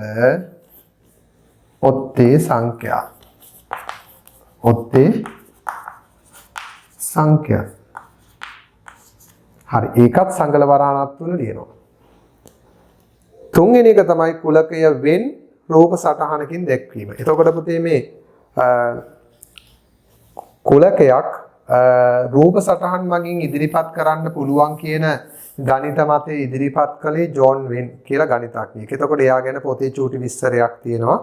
ඔත්තේ සංඛ්‍යා. ඔත්තේ සංඛ්‍යා. හරි. ඒකත් සංගල වරහණක් තුල ලියනවා. තුන්වෙනි එක තමයි කුලකය වෙන් රූප සටහනකින් දැක්වීම. එතකොට පුතේ මේ කුලකයක් රූප සටහන් මගින් ඉදිරිපත් කරන්න පුළුවන් කියන ගණිත මතය ඉදිරිපත් කළේ ජෝන් වෙන් කියලා ගණිතඥයෙක්. එතකොට එයා ගැන පොතේ චූටි විස්තරයක් තියෙනවා.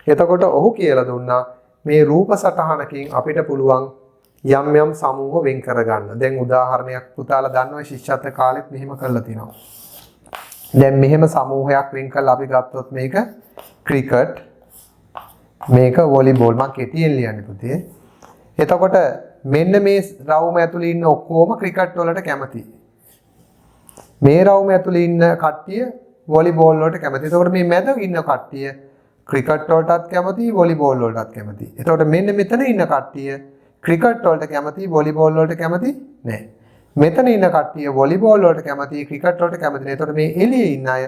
එතකොට ඔහු කියලා දුන්නා මේ රූප සටහනකින් අපිට පුළුවන් යම් යම් සමූහ වෙන් කරගන්න. දැන් උදාහරණයක් පුතාලා දන්නවා ශිෂ්‍යත්ව කාලෙත් මෙහෙම කරලා තිනවා. දැන් මෙහෙම සමූහයක් වෙන් කරලා අපි ගත්තොත් මේක ක්‍රිකට්, මේක වොලිබෝල්. මම කෙටියෙන් ලියන්නේ පුතේ. එතකොට මෙන්න මේ රවුම ඇතුලේ ඉන්න ඔක්කොම ක්‍රිකට් වලට කැමතියි. මේ රවුම ඇතුලේ ඉන්න කට්ටිය වොලිබෝල් වලට කැමතියි. එතකොට මේ මැද ඉන්න කට්ටිය ක්‍රිකට් වලටත් කැමතියි, වොලිබෝල් වලටත් කැමතියි. එතකොට මෙන්න මෙතන ඉන්න කට්ටිය ක්‍රිකට් වලට කැමතියි, වොලිබෝල් වලට කැමති නැහැ. මෙතන ඉන්න කට්ටිය වොලිබෝල් වලට කැමතියි, ක්‍රිකට් වලට කැමති නැහැ. එතකොට මේ එළියේ ඉන්න අය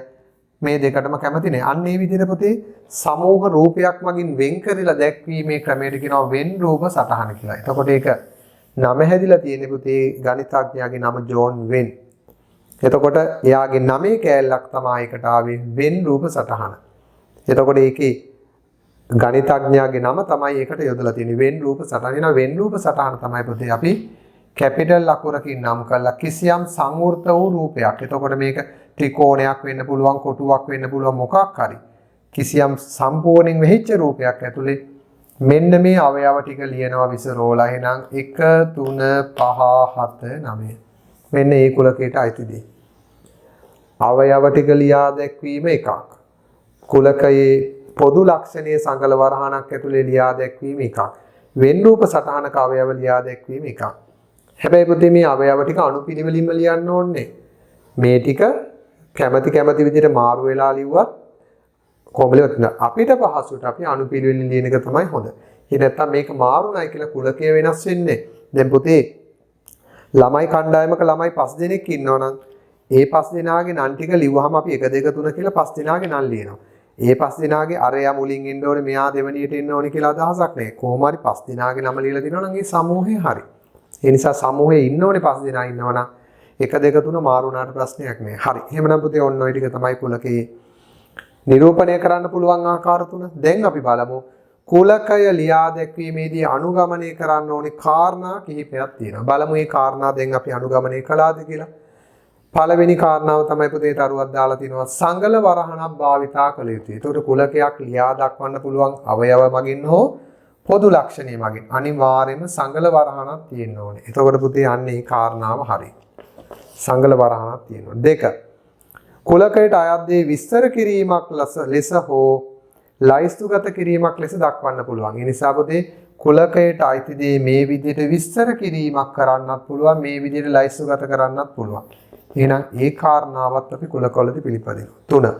මේ දෙකටම කැමති නැහැ. අන්න ඒ විදිහට පුතේ සමූහ රූපයක් මගින් වෙන් කරලා දැක්වීමේ ක්‍රමයට කියනවා වෙන් රූප සටහන කියලා. එතකොට ඒක නම හැදිලා තියෙන්නේ පුතේ ගණිතඥයාගේ නම ජෝන් වෙන්. එතකොට එයාගේ නමේ කෑල්ලක් තමයි එකට ආවේ වෙන් රූප සටහන. එතකොට ඒකේ ගණිතඥයාගේ නම තමයි ඒකට යොදලා තියෙන්නේ වෙන් රූප සටහන. එන වෙන් රූප සටහන තමයි පුතේ අපි කැපිටල් අකුරකින් නම් කරලා කිසියම් සංවෘත වූ රූපයක්. එතකොට මේක ත්‍රිකෝණයක් වෙන්න පුළුවන්, කොටුවක් වෙන්න පුළුවන්, මොකක් හරි. කිසියම් සම්පූර්ණයෙන් වෙහිච්ච රූපයක් ඇතුලේ මෙන්න මේ අවයව ටික ලියනවා විසරෝලා. එහෙනම් 1 3 5 7 9. මෙන්න ඒ කුලකයට අයිති දේ. අවයව ටික ලියා දැක්වීම එකක්. කුලකයේ පොදු ලක්ෂණයේ සංගල වරහණක් ඇතුලේ ලියා දැක්වීම එකක්. වෙන් රූප සටහනක අවයව ලියා දැක්වීම එකක්. හැබැයි පුතේ මේ අවයව ටික අනුපිළිවෙලින්ම ලියන්න ඕනේ. මේ ටික කැමති විදිහට මාරු වෙලා ලිව්වත් කොහොමද අපිට පහසුට අපි අනුපිළිවෙලින් ලියන එක තමයි හොඳ. ඒ නැත්තම් මේක මාරුණයි කියලා කුලකය වෙනස් වෙන්නේ. දැන් පුතේ ළමයි කණ්ඩායමක ළමයි 5 දෙනෙක් ඉන්නවනම් ඒ 5 දෙනාගේ නම් ටික ලිව්වහම අපි 1 2 3 කියලා 5 දෙනාගේ නම් ලියනවා. ඒ 5 දෙනාගේ අරයා මුලින් එන්න ඕනේ මෙයා දෙවණියට එන්න ඕනේ කියලා අදහසක් නැහැ. කොහොම හරි 5 දෙනාගේ නම ලියලා දිනනවා නම් ඒ සමූහය හරි. ඒ නිසා සමූහයේ ඉන්න ඕනේ 5 දෙනා ඉන්නවනම් 1 2 3 මාරු වුණාට ප්‍රශ්නයක් නැහැ. හරි. එහෙමනම් පුතේ ඔන්න ඔය ටික තමයි කුලකයේ නිරූපණය කරන්න පුළුවන් ආකාර තුන. දැන් අපි බලමු කුලකය ලියා දැක්වීමේදී අනුගමනය කරන්න ඕනේ කාරණා කිහිපයක් තියෙනවා. බලමු මේ කාරණා දැන් අපි අනුගමනය කළාද කියලා. පළවෙනි කාරණාව තමයි පුතේ තරුවක් දාලා තිනවා සංගල වරහණක් භාවිතා කළ යුතුයි. ඒකට කුලකයක් ලියා දක්වන්න පුළුවන් අවයව මගින් හෝ පොදු ලක්ෂණය මගින් අනිවාර්යයෙන්ම සංගල වරහණක් තියෙන්න ඕනේ. එතකොට පුතේ අන්නේ මේ කාරණාව හරි. සංගල වරහණක් තියෙනවා. 2. කුලකයට අයත් දේ විස්තර කිරීමක් ලෙස හෝ ලයිස්තුගත කිරීමක් ලෙස දක්වන්න පුළුවන්. ඒ නිසා පුතේ කුලකයට අයිති දේ මේ විදිහට විස්තර කිරීමක් කරන්නත් පුළුවන්, මේ විදිහට ලයිස්තුගත කරන්නත් පුළුවන්. එහෙනම් ඒ කාරණාවත් අපි කුලකවලදී පිළිපදිනවා. 3.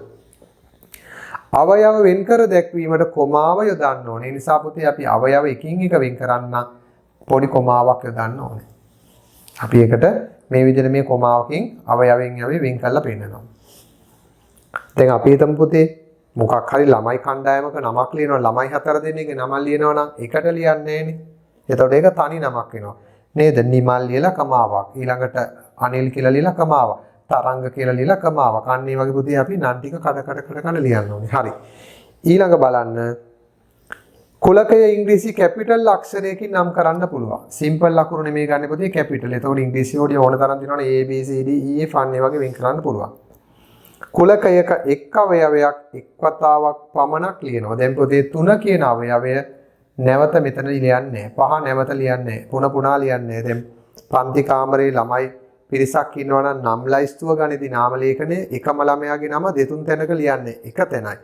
අවයව වෙන්කර දැක්වීමට කොමාව යොදන්න ඕනේ. ඒ නිසා පුතේ අපි අවයව එකින් එක වෙන් කරන්න පොඩි කොමාවක් යොදන්න ඕනේ. අපි ඒකට මේ විදිහට මේ කොමාවකින් අවයවෙන් වෙන් කරලා පෙන්නනවා. දැන් අපි හිතමු පුතේ මොකක් හරි ළමයි කණ්ඩායමක නමක් ලියනවා ළමයි 4 දෙනෙක්ගේ නම ලියනවා නම් එකට ලියන්නේ නැහනේ. එතකොට ඒක තනි නමක් වෙනවා. නේද? නිමල් ලියලා කමාවක්. ඊළඟට අනිල් කියලා ලියලා කමාවක්. තරංග කියලා ලියලා කමාවක්. අන්න ඒ වගේ පුතේ අපි නම් ටික කඩ ලියන්න ඕනේ. හරි. ඊළඟ බලන්න කුලකය ඉංග්‍රීසි කැපිටල් අක්ෂරයකින් නම් කරන්න පුළුවන්. සිම්පල් අකුරු නෙමෙයි ගන්න පුතේ කැපිටල්. එතකොට ඉංග්‍රීසි වලදී ඕන තරම් තියෙනවනේ A B C D E F අන්න ඒ වගේ වෙන් කරන්න පුළුවන්. කුලකයක එක් අවයවයක් එක් වතාවක් පමණක් ලියනවා. දැන් පුතේ 3 කියන අවයවය නැවත මෙතන ලියන්නේ නැහැ. 5 නැවත ලියන්නේ නැහැ. පුනා ලියන්නේ නැහැ. දැන් පන්ති කාමරේ ළමයි පිරිසක් ඉන්නවා නම් නම් ලයිස්තුව ගනිදී නාම ලේඛනයේ එකම ළමයාගේ නම දෙතුන් තැනක ලියන්නේ එක තැනයි.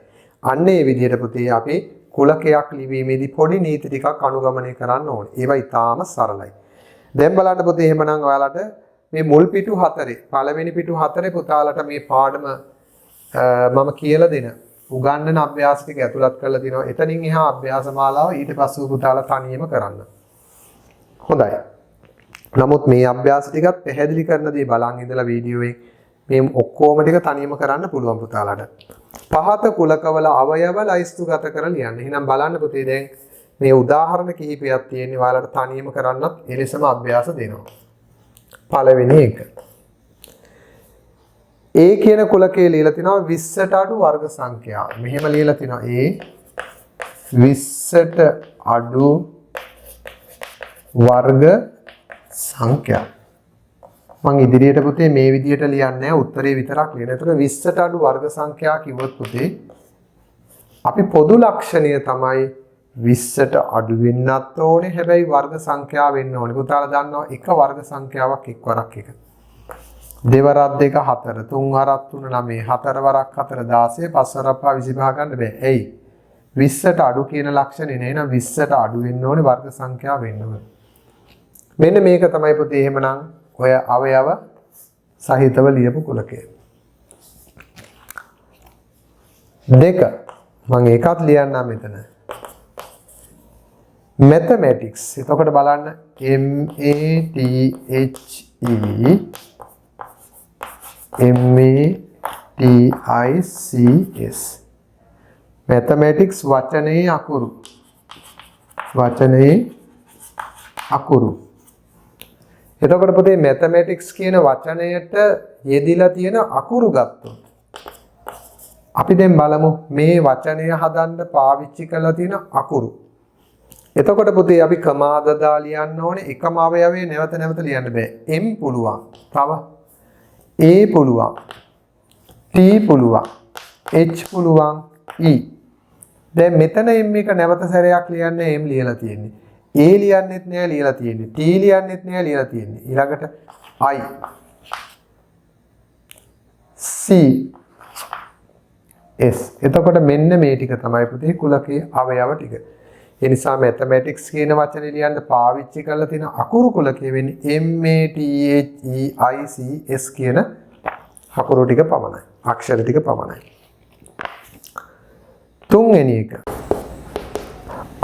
අන්න ඒ විදිහට පුතේ අපි කුලකයක් ලිවීමේදී පොඩි නීති ටිකක් අනුගමනය කරන්න ඕනේ. ඒවා ඉතාම සරලයි. දැන් බලන්න පුතේ එහෙමනම් ඔයාලට මේ මුල් පිටු 4 පළවෙනි පිටු 4 පුතාලට මේ පාඩම මම කියලා දෙන උගන්වන අභ්‍යාස ටික ඇතුළත් කරලා තිනවා. එතනින් එහා අභ්‍යාස මාලාව ඊට පස්සේ පුතාලා තනියම කරන්න. හොඳයි. නමුත් මේ අභ්‍යාස ටිකත් පැහැදිලි කරන දේ බලන් ඉඳලා වීඩියෝවේ මේ ඔක්කොම ටික තනියම කරන්න පුළුවන් පුතාලාට. පහත කුලකවල අවයව ලයිස්තුගත කරලා ලියන්න. එහෙනම් බලන්න පුතේ දැන් මේ උදාහරණ කිහිපයක් තියෙනවා. ඔයාලට තනියම කරන්නත් එලෙසම අභ්‍යාස දෙනවා. පළවෙනි එක. A කියන කුලකයේ ලියලා තිනවා 20ට අඩු වර්ග සංඛ්‍යාව. මෙහෙම ලියලා තිනවා A 20ට අඩු වර්ග සංඛ්‍යාව. මම ඉදිරියට පුතේ මේ විදිහට ලියන්නේ නැහැ උත්තරේ විතරක් ලියන. ඒතර 20ට අඩු වර්ග සංඛ්‍යාව කිව්වොත් පුතේ අපි පොදු ලක්ෂණය තමයි 20ට අඩු වෙන්නත් ඕනේ. හැබැයි වර්ග සංඛ්‍යාව වෙන්න ඕනේ. පුතාලා දන්නවා එක වර්ග සංඛ්‍යාවක් එක්වරක් එක. දෙවරක් 2 4 3 වරක් 3 9 4 වරක් 4 16 5 වරක් 25 ගන්න බෑ. එයි 20ට අඩු කියන ලක්ෂණේ නේ. එහෙනම් 20ට අඩු වෙන්න ඕනේ වර්ග සංඛ්‍යාව වෙන්න ඕනේ. මෙන්න මේක තමයි පුතේ එහෙමනම් ඔය අවයව සහිතව ලියපු කුලකය. 2 මම ඒකත් ලියන්නම් මෙතන. mathematics. එතකොට බලන්න MATHEMATICS mathematics වචනේ අකුරු. එතකොට පුතේ mathematics කියන වචනයට යෙදිලා තියෙන අකුරු ගත්තොත් අපි දැන් බලමු මේ වචනය හදන්න පාවිච්චි කරලා තියෙන අකුරු. එතකොට පුතේ අපි කමාදදා ලියන්න ඕනේ එකම අවයවයේ නැවත ලියන්න බෑ. M පුළුවන්. තව A පුළුවන්. T පුළුවන්. H පුළුවන්. E. දැන් මෙතන M එක නැවත සැරයක් ලියන්නේ M ලියලා තියෙන්නේ. A ලියන්නෙත් නෑ ලියලා තියෙන්නේ. T ලියන්නෙත් නෑ ලියලා තියෙන්නේ. ඊළඟට I C S. එතකොට මෙන්න මේ ටික තමයි පුතේ කුලකයේ අවයව ටික. ඒ නිසා mathematics කියන වචනේ ලියන්න පාවිච්චි කරලා තියෙන අකුරු කුලකයේ වෙන්නේ MATHEICS කියන අකුරු ටික පමණයි. අක්ෂර ටික පමණයි. තුන්වෙනි එක.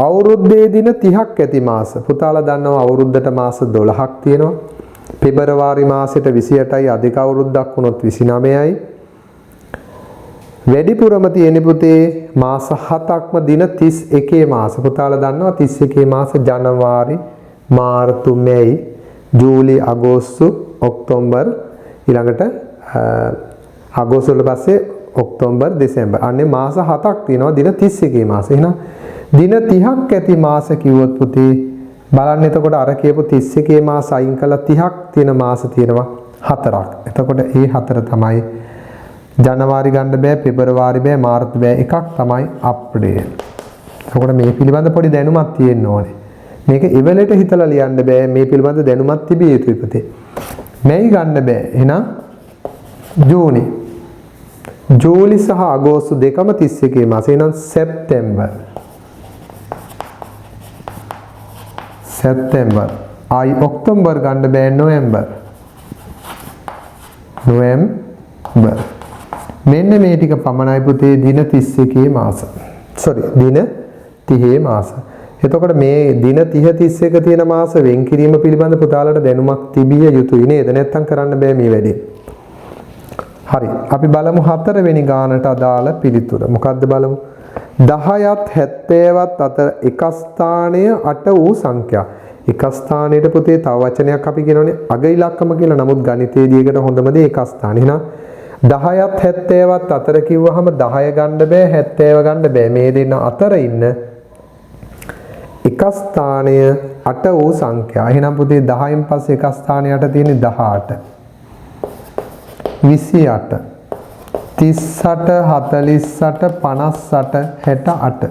අවුරුද්දේ දින 30ක් ඇති මාස. පුතාලා දන්නවා අවුරුද්දට මාස 12ක් තියෙනවා. පෙබරවාරි මාසෙට 28යි අධික අවුරුද්දක් වුණොත් 29යි. වැඩිපුරම තියෙන පුතේ මාස 7ක්ම දින 31 මාස. පුතාලා දන්නවා 31 මාස ජනවාරි, මාර්තු, මැයි, ජූලි, අගෝස්තු, ඔක්තෝබර්, ඊළඟට අගෝස්තු වල පස්සේ ඔක්තෝබර්, දෙසැම්බර්. අනේ මාස 7ක් තියෙනවා දින 31 මාස. එහෙනම් දින 30ක් ඇති මාස කිව්වොත් පුතේ බලන්න එතකොට අර කියපු 31 මාස අයින් කළා 30ක් තියෙන මාස තියෙනවා 4ක්. එතකොට මේ 4 තමයි ජනවාරි ගන්න බෑ, පෙබරවාරි බෑ, මාර්තු බෑ. එකක් තමයි අප්‍රේල්. එතකොට මේ පිළිබඳ පොඩි දැනුමක් තියෙන්න ඕනේ. මේක ඉවලට හිතලා ලියන්න බෑ. මේ පිළිබඳ දැනුමක් තිබිය යුතුයි පුතේ. මැයි ගන්න බෑ. එහෙනම් ජූනි. ජූලි සහ අගෝස්තු දෙකම 31 මාස. එහෙනම් සැප්තැම්බර්. සැප්තැම්බර්. ආයි ඔක්තෝබර් ගන්න බෑ. නොවැම්බර්. නොවැම්බර්. මෙන්න මේ ටික පමණයි පුතේ දින 31 මාස. දින 30 මාස. එතකොට මේ දින 30 31 තියෙන මාස වෙන් කිරීම පිළිබඳ පුතාලට දැනුමක් තිබිය යුතුයි නේද? නැත්තම් කරන්න බෑ මේ වැඩේ. හරි. අපි බලමු 4 වෙනි ගානට අදාළ පිළිතුර. මොකද්ද බලමු? 10ත් 70ත් අතර එක ස්ථානය 8 වූ සංඛ්‍යා. එක ස්ථානයේ පුතේ තව වචනයක් අපි කියනෝනේ අග ඉලක්කම කියලා. නමුත් ගණිතයේදී එකට හොඳම දේ එක ස්ථාන. එහෙනම් 10ත් 70ත් අතර කිව්වහම 10 ගන්න බෑ 70 ගන්න බෑ. මේ දෙන්න අතර ඉන්න එක ස්ථානය 8 වූ සංඛ්‍යා. එහෙනම් පුතේ 10න් පස්සේ එක ස්ථානයට තියෙන්නේ 18, 28, 38, 48, 58, 68.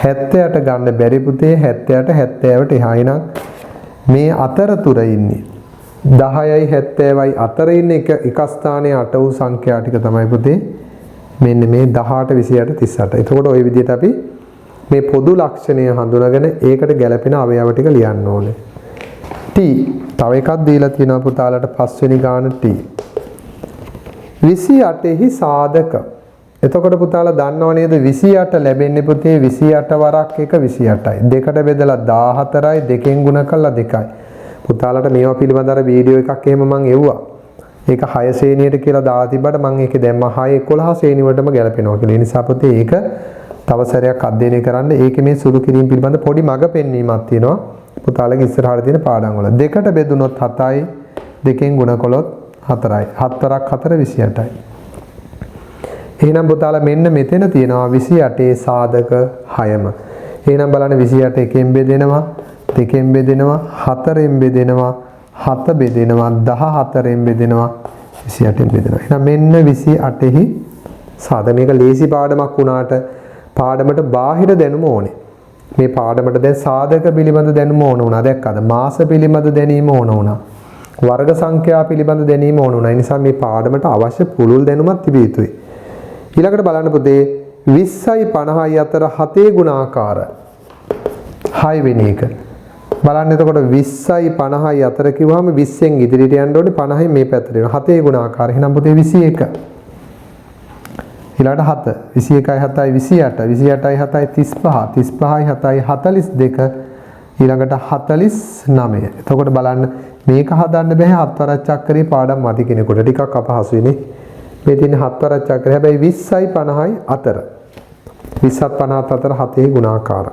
78 ගන්න බැරි පුතේ 78 70ට එහා. එහෙනම් මේ අතරතුර ඉන්නේ 10යි 70යි අතර ඉන්න එක ස්ථානයේ 8 වූ සංඛ්‍යා ටික තමයි පුතේ මෙන්න මේ 18, 28, 38. එතකොට ওই විදිහට අපි මේ පොදු ලක්ෂණය හඳුනාගෙන ඒකට ගැළපෙන අවයව ටික ලියන්න ඕනේ. T. තව එකක් දීලා තියෙනවා පුතාලට 5 වෙනි ගාන T. 28ෙහි සාධක. එතකොට පුතාලා දන්නව නේද 28 ලැබෙන්නේ පුතේ 28 වරක් 1 28යි. දෙකට බෙදලා 14යි, දෙකෙන් ගුණ කළා 2යි. පුතාලට මේවා පිළිබඳ අර වීඩියෝ එකක් එහෙම මම එව්වා. ඒක 6 ශ්‍රේණියට කියලා දාලා තිබ්බට මම ඒකේ දැම්මා 6 11 ශ්‍රේණි වලටම ගැලපෙනවා කියලා. ඒ නිසා පුතේ ඒක තව සැරයක් අධ්‍යයනය කරන්න. ඒකේ මේ සුළු කිරීම පිළිබඳ පොඩි මඟ පෙන්වීමක් තියෙනවා. පුතාලගේ ඉස්සරහට තියෙන පාඩම් වල. දෙකට බෙදුනොත් 7යි, දෙකෙන් ගුණ කළොත් 4යි. 7 වරක් 4 28යි. එහෙනම් පුතාලා මෙන්න මෙතන තියෙනවා 28 සාධක 6ම. එහෙනම් බලන්න 28 එකෙන් බෙදෙනවා, දෙකෙන් බෙදෙනවා, 4ෙන් බෙදෙනවා, 7 බෙදෙනවා, 14ෙන් බෙදෙනවා, 28ෙන් බෙදෙනවා. එහෙනම් මෙන්න 28ෙහි සාධක. මේක ලේසි පාඩමක් වුණාට පාඩමට බාහිර දැනුම ඕනේ. මේ පාඩමට දැන් සාධක පිළිබඳ දැනුම ඕන වුණා. දැක්කද? මාස පිළිබඳ දැනීම ඕන වුණා. වර්ග සංඛ්‍යා පිළිබඳ දැනීම ඕන වුණා. ඒ නිසා මේ පාඩමට අවශ්‍ය පුළුල් දැනුමක් තිබිය යුතුයි. ඊළඟට බලන්න පුතේ 20යි 50යි අතර 7 ගුණාකාර 6 වෙනි එක. බලන්න එතකොට 20යි 50යි අතර කිව්වම 20න් ඉදිරියට යන්න ඕනේ 50යි මේ පැත්තට එනවා. 7 ගුණාකාර. එහෙනම් පුතේ 21. ඊළඟට 7 21යි 7යි 28 28යි 7යි 35 35යි 7යි 42 ඊළඟට 49. එතකොට බලන්න මේක හදන්න බෑ 7 වරක් චක්‍රේ පාඩම් මදි කෙනෙකුට. ටිකක් අපහසුයි නේ. මේ තියෙන 7 වරක් චක්‍රය. හැබැයි 20යි 50යි අතර 20ත් 50ත් අතර 7 ගුණාකාර.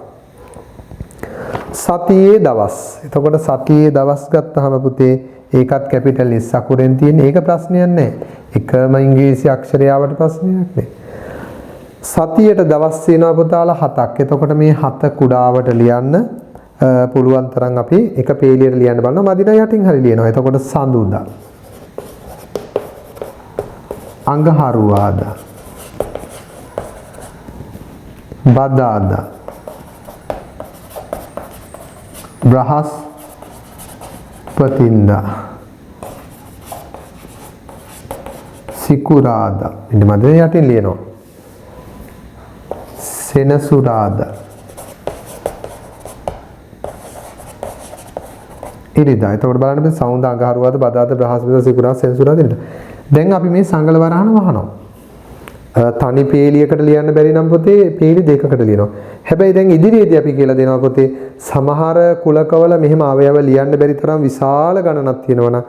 සතියේ දවස්. එතකොට සතියේ දවස් ගත්තාම පුතේ ඒකත් කැපිටල් S අකුරෙන් තියෙන. ඒක ප්‍රශ්නයක් නෑ. එකම ඉංග්‍රීසි අක්ෂරයවට ප්‍රශ්නයක් නෑ. සතියට දවස් වෙනවා පුතාලා 7ක්. එතකොට මේ 7 කුඩාවට ලියන්න පුළුවන් තරම් අපි එක පේලියට ලියන්න බලනවා. මදිනා යටින් හරි ලියනවා. එතකොට සඳුදා, අඟහරුවාදා, බදාදා, බ්‍රහස්පතින්දා, සිකුරාදා. ඉතින් මදිනා යටින් ලියනවා. සෙනසුරාදා, ඉරිදා. එතකොට බලන්න මේ සවුන්ද, අඟහරුවාද, බදාද, බ්‍රහස්පතින්දා, සිකුරාදා, සෙනසුරාදා, ඉරිදා. දැන් අපි මේ සංගල වරහන වහනවා. තනි පේලියකට ලියන්න බැරි නම් පොතේ පේලි දෙකකට ලියනවා. හැබැයි දැන් ඉදිරියේදී අපි කියලා දෙනවා පොතේ සමහර කුලකවල මෙහෙම අවයව ලියන්න බැරි තරම් විශාල ගණනක් තියෙනවනම්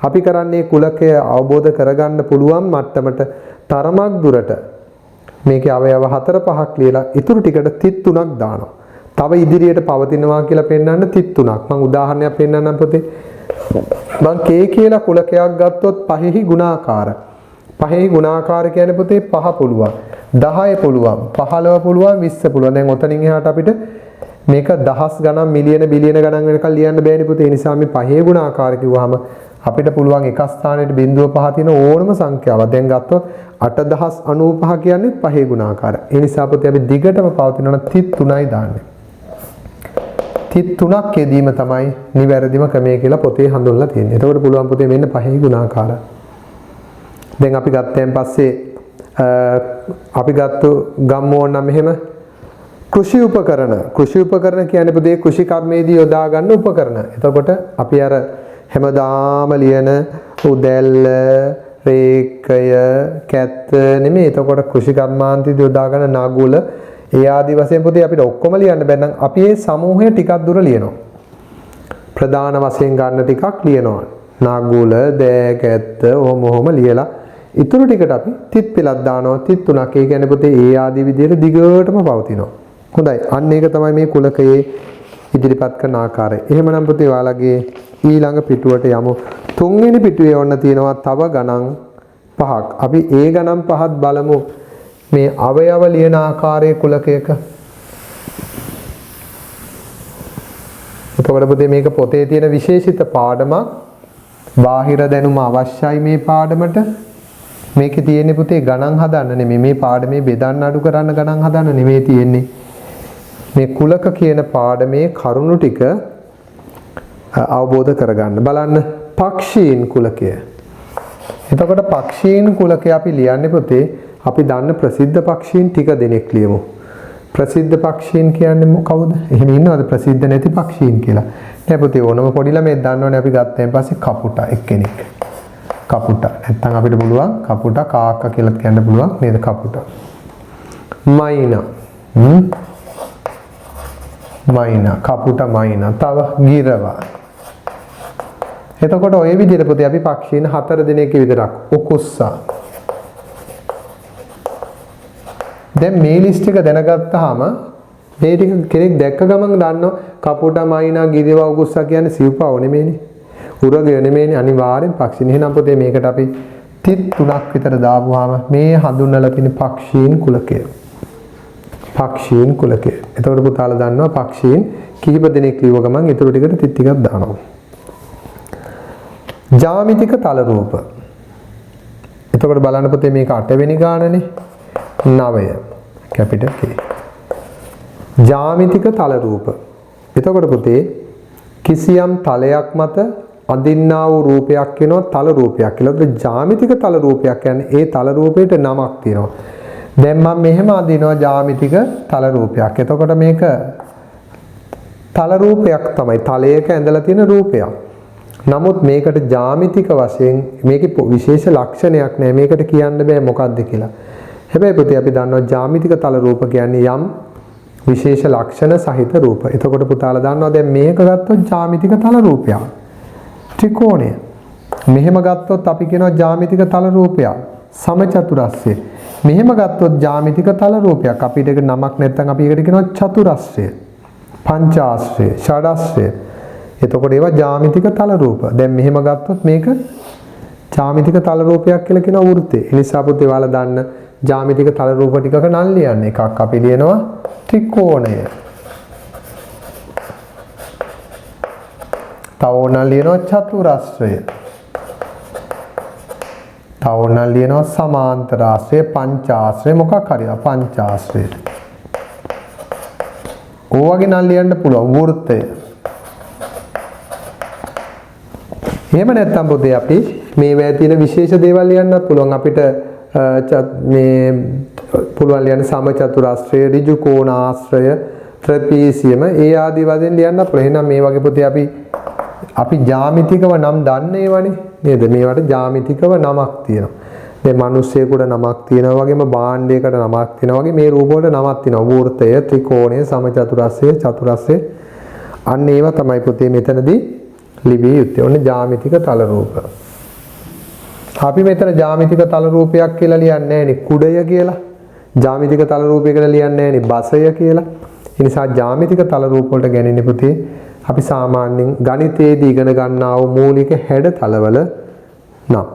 අපි කරන්නේ කුලකය අවබෝධ කරගන්න පුළුවන් මට්ටමට තරමක් දුරට මේකේ අවයව 4-5ක් ලියලා ඉතුරු ටිකට තිත් 3ක් දානවා. තව ඉදිරියට පවතිනවා කියලා පෙන්වන්න තිත් 3ක්. මම උදාහරණයක් පෙන්වන්නම් පොතේ. මම K කියලා කුලකයක් ගත්තොත් පහෙහි ගුණාකාර. පහෙහි ගුණාකාර කියන්නේ පොතේ 5 පුළුවන්. 10 පුළුවන්. 15 පුළුවන් 20 පුළුවන්. දැන් ඔතනින් එහාට අපිට මේක දහස් ගණන් මිලියන බිලියන ගණන් වෙනකල් ලියන්න බෑනේ පුතේ. ඒ නිසා මේ පහේ ගුණාකාර කිව්වහම අපිට පුළුවන් එක ස්ථානයකට බිංදුව 5 තියෙන ඕනම සංඛ්‍යාවක්. දැන් ගත්තොත් 8095 කියන්නේ පහේ ගුණාකාර. ඒ නිසා පුතේ අපි දිගටම පවතිනවා තිත් 3යි දාන්නේ. තිත් 3ක් යෙදීම තමයි නිවැරදිම ක්‍රමය කියලා පොතේ හඳුන්වලා තියෙන්නේ. එතකොට පුළුවන් පුතේ මෙන්න පහේ ගුණාකාර. දැන් අපි ගත්තෙන් පස්සේ අපි ගත්ත ගම්ම ඕනම් මෙහෙම කෘෂි උපකරණ කියන්නේ පුතේ කෘෂි කර්මයේදී යොදා ගන්න උපකරණ. එතකොට අපි අර හැමදාම ලියන උදැල්ල, රේඛය, කැත්ත නෙමෙයි. එතකොට කෘෂි කර්මාන්තයේදී යොදා ගන්න නගුල ඒ ආදි වශයෙන් පුතේ අපිට ඔක්කොම ලියන්න බැන්න නම් අපි මේ සමූහය ටිකක් දුර ලියනවා. ප්‍රධාන වශයෙන් ගන්න ටිකක් ලියනවා. නගුල, දෑ, කැත්ත ඔහොම ලියලා ඉතුරු ටිකට අපි තිත් පෙළක් දානවා. තිත් 3ක්. ඒ කියන්නේ පුතේ ඒ ආදි විදිහට දිගටම පවතිනවා. හොඳයි. අන්න ඒක තමයි මේ කුලකයේ ඉදිරිපත් කරන ආකාරය. එහෙමනම් පුතේ ඔයාලගේ ඊළඟ පිටුවට යමු. තුන්වෙනි පිටුවේ ඔන්න තියෙනවා තව ගණන් 5ක්. අපි ඒ ගණන් 5ත් බලමු. මේ අවයව ලියන ආකාරයේ කුලකයක. එතකොට පුතේ මේක පොතේ තියෙන විශේෂිත පාඩමක්. බාහිර දැනුම අවශ්‍යයි මේ පාඩමට. මේකේ තියෙන්නේ පුතේ ගණන් හදන්න නෙමෙයි. මේ පාඩමේ බෙදන්න අඩු කරන්න ගණන් හදන්න නෙමෙයි තියෙන්නේ. මේ කුලක කියන පාඩමේ කරුණු ටික අවබෝධ කරගන්න. බලන්න පක්ෂීන් කුලකය. එතකොට පක්ෂීන් කුලකය අපි ලියන්නේ පුතේ අපි දන්න ප්‍රසිද්ධ පක්ෂීන් ටික දෙනෙක් ලියමු. ප්‍රසිද්ධ පක්ෂීන් කියන්නේ කවුද? එහෙම ඉන්නවද ප්‍රසිද්ධ නැති පක්ෂීන් කියලා? නෑ පුතේ ඕනම පොඩි ළමයෙක් දන්නවනේ අපි ගත්තෙන් පස්සේ කපුටා එක්කෙනෙක්. කපුටා. නැත්තම් අපිට පුළුවන් කපුටා කාක්කා කියලා කියන්න පුළුවන් නේද කපුටා. මයිනා. මයිනා කපුටා මයිනා. තව ගිරවා. එතකොට ඔය විදිහට පුතේ අපි පක්ෂීන් 4 දෙනෙක් විතරක් උකුස්සා. දැන් මේ ලිස්ට් එක දැනගත්තාම මේ ටික කෙනෙක් දැක්ක ගමන් දන්නවා කපුටා මයිනා ගිරවා උකුස්සා කියන්නේ සිව්පාව නෙමෙයිනේ. උරගය නෙමෙයිනේ අනිවාර්යෙන් පක්ෂීන්. එහෙනම් පුතේ මේකට අපි තිත් 3ක් විතර දාපුවාම මේ හඳුන්වලා තියෙන පක්ෂීන් කුලකය. පක්ෂීන් කුලකය. එතකොට පුතාලා දන්නවා පක්ෂීන් කිහිප දෙනෙක් ලියව ගමන් ඊටු ටිකට තිත් ටිකක් දානවා. ජ්‍යාමිතික තල රූප. එතකොට බලන්න පුතේ මේක 8 වෙනි ගානනේ. 9 කැපිටල් K. ජ්‍යාමිතික තල රූප. එතකොට පුතේ කිසියම් තලයක් මත අඳින්නා වූ රූපයක් වෙනවා තල රූපයක් කියලා. ඒ ජ්‍යාමිතික තල රූපයක් කියන්නේ ඒ තල රූපයට නමක් තියෙනවා. දැන් මම මෙහෙම අඳිනවා ජ්‍යාමිතික තල රූපයක්. එතකොට මේක තල රූපයක් තමයි. තලයක ඇඳලා තියෙන රූපයක්. නමුත් මේකට ජ්‍යාමිතික වශයෙන් මේකේ විශේෂ ලක්ෂණයක් නැහැ. මේකට කියන්න බෑ මොකක්ද කියලා. හැබැයි පුතේ අපි දන්නවා ජ්‍යාමිතික තල රූප කියන්නේ යම් විශේෂ ලක්ෂණ සහිත රූප. එතකොට පුතාලා දන්නවා දැන් මේක ගත්තොත් ජ්‍යාමිතික තල රූපයක්. ත්‍රිකෝණය. මෙහෙම ගත්තොත් අපි කියනවා ජ්‍යාමිතික තල රූපයක්. සමචතුරස්‍රය. මෙහෙම ගත්තොත් ජ්‍යාමිතික තල රූපයක්. අපිට ඒක නමක් නැත්නම් අපි ඒකට කියනවා චතුරස්‍රය. පංචාස්‍රය, ෂඩස්‍රය. එතකොට ඒවා ජ්‍යාමිතික තල රූප. දැන් මෙහෙම ගත්තොත් මේක ජ්‍යාමිතික තල රූපයක් කියලා කියනවා වෘත්තය. ඒ නිසා පුතේ ඔයාලා දන්න ජ්‍යාමිතික තල රූප ටිකක නම් ලියන්න. එකක් අපි ලියනවා ත්‍රිකෝණය. තව ඕනනම් ලියනවා චතුරස්‍රය. තව ඕනනම් ලියනවා සමාන්තරාශ්‍රය, පංචාශ්‍රය මොකක් හරි පංචාශ්‍රය. ඕවගේ නම් ලියන්න පුළුවන් වෘත්තය. එහෙම නැත්නම් පුතේ අපි මේවැය තියෙන විශේෂ දේවල් ලියන්නත් පුළුවන්. අපිට මේ පුළුවන් ලියන්න සමචතුරාශ්‍රය, ඍජු කෝණාශ්‍රය, ත්‍රපීසියම ඒ ආදී වශයෙන් ලියන්න පුළුවන්. එහෙනම් මේ වගේ පුතේ අපි ජ්‍යාමිතිකව නම් දන්නේ වනේ. නේද? මේවට ජ්‍යාමිතිකව නමක් තියෙනවා. දැන් මිනිස්සෙකුට නමක් තියෙනවා වගේම භාණ්ඩයකට නමක් තියෙනවා වගේ මේ රූප වලට නමක් තියෙනවා. වෘත්තය, ත්‍රිකෝණය, සමචතුරස්‍රය, චතුරස්‍රය. අන්න ඒවා තමයි පුතේ මෙතනදී ලිවිය යුත්තේ. ඔන්න ජ්‍යාමිතික තල රූප. අපි මෙතන ජ්‍යාමිතික තල රූපයක් කියලා ලියන්නේ නැහැනේ කුඩය කියලා. ජ්‍යාමිතික තල රූපය කියලා ලියන්නේ නැහැනේ බසය කියලා. ඒ නිසා ජ්‍යාමිතික තල රූප වලට ගැනෙන්නේ පුතේ අපි සාමාන්‍යයෙන් ගණිතයේදී ඉගෙන ගන්නා වූ මූලික හැඩ තලවල නම්.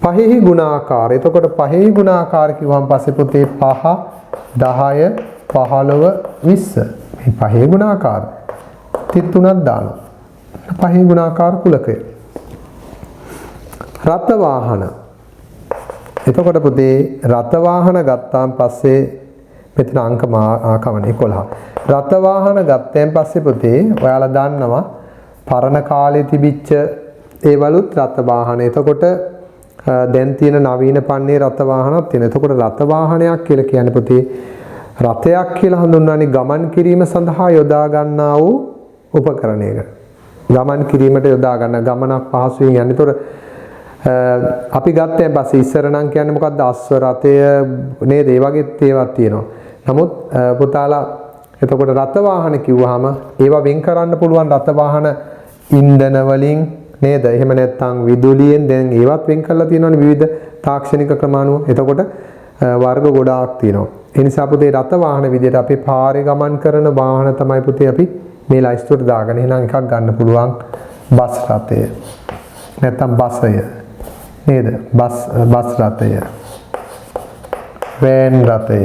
පහෙහි ගුණාකාර. එතකොට පහෙහි ගුණාකාර කිව්වම පස්සේ පුතේ 5 10 15 20. මේ පහේ ගුණාකාර 33ක් දානවා. පහේ ගුණාකාර කුලකය. රත් වාහන. එතකොට පුතේ රත් වාහන ගත්තාන් පස්සේ මෙතන අංක ආකවන 11. රත් වාහන ගත්තෙන් පස්සේ පුතේ ඔයාලා දන්නවා පරණ කාලේ තිබිච්ච ඒවලුත් රත් වාහන. එතකොට දැන් තියෙන නවීන පන්නේ රත් වාහනක් තියෙනවා. එතකොට රත් වාහනයක් කියලා කියන්නේ පුතේ රථයක් කියලා හඳුන්වන්නේ ගමන් කිරීම සඳහා යොදා ගන්නා වූ උපකරණයක. ගමන් කිරීමට යොදා ගන්න ගමනක් පහසුවෙන් යන්නේ. ඒතොර අපි ගත්තෙන් පස්සේ ඉස්සර නම් කියන්නේ මොකද්ද? අශ්ව රථය නේද? ඒ වගේ ඒවා තියෙනවා. නමුත් පුතාලා එතකොට රථ වාහන කිව්වහම ඒවා වෙන් කරන්න පුළුවන් රථ වාහන ඉන්ධන වලින් නේද? එහෙම නැත්නම් විදුලියෙන් දැන් ඒවත් වෙන් කරලා තියෙනවනේ විවිධ තාක්ෂණික ක්‍රම අනුව. එතකොට වර්ග ගොඩාක් තියෙනවා. ඒ නිසා පුතේ රථ වාහන විදියට අපි පාරේ ගමන් කරන වාහන තමයි පුතේ අපි මේ ලයිස්තුවට දාගෙන එහෙනම් එකක් ගන්න පුළුවන් බස් රථය. නැත්නම් බසය. නේද? බස් රථය. වෑන් රථය.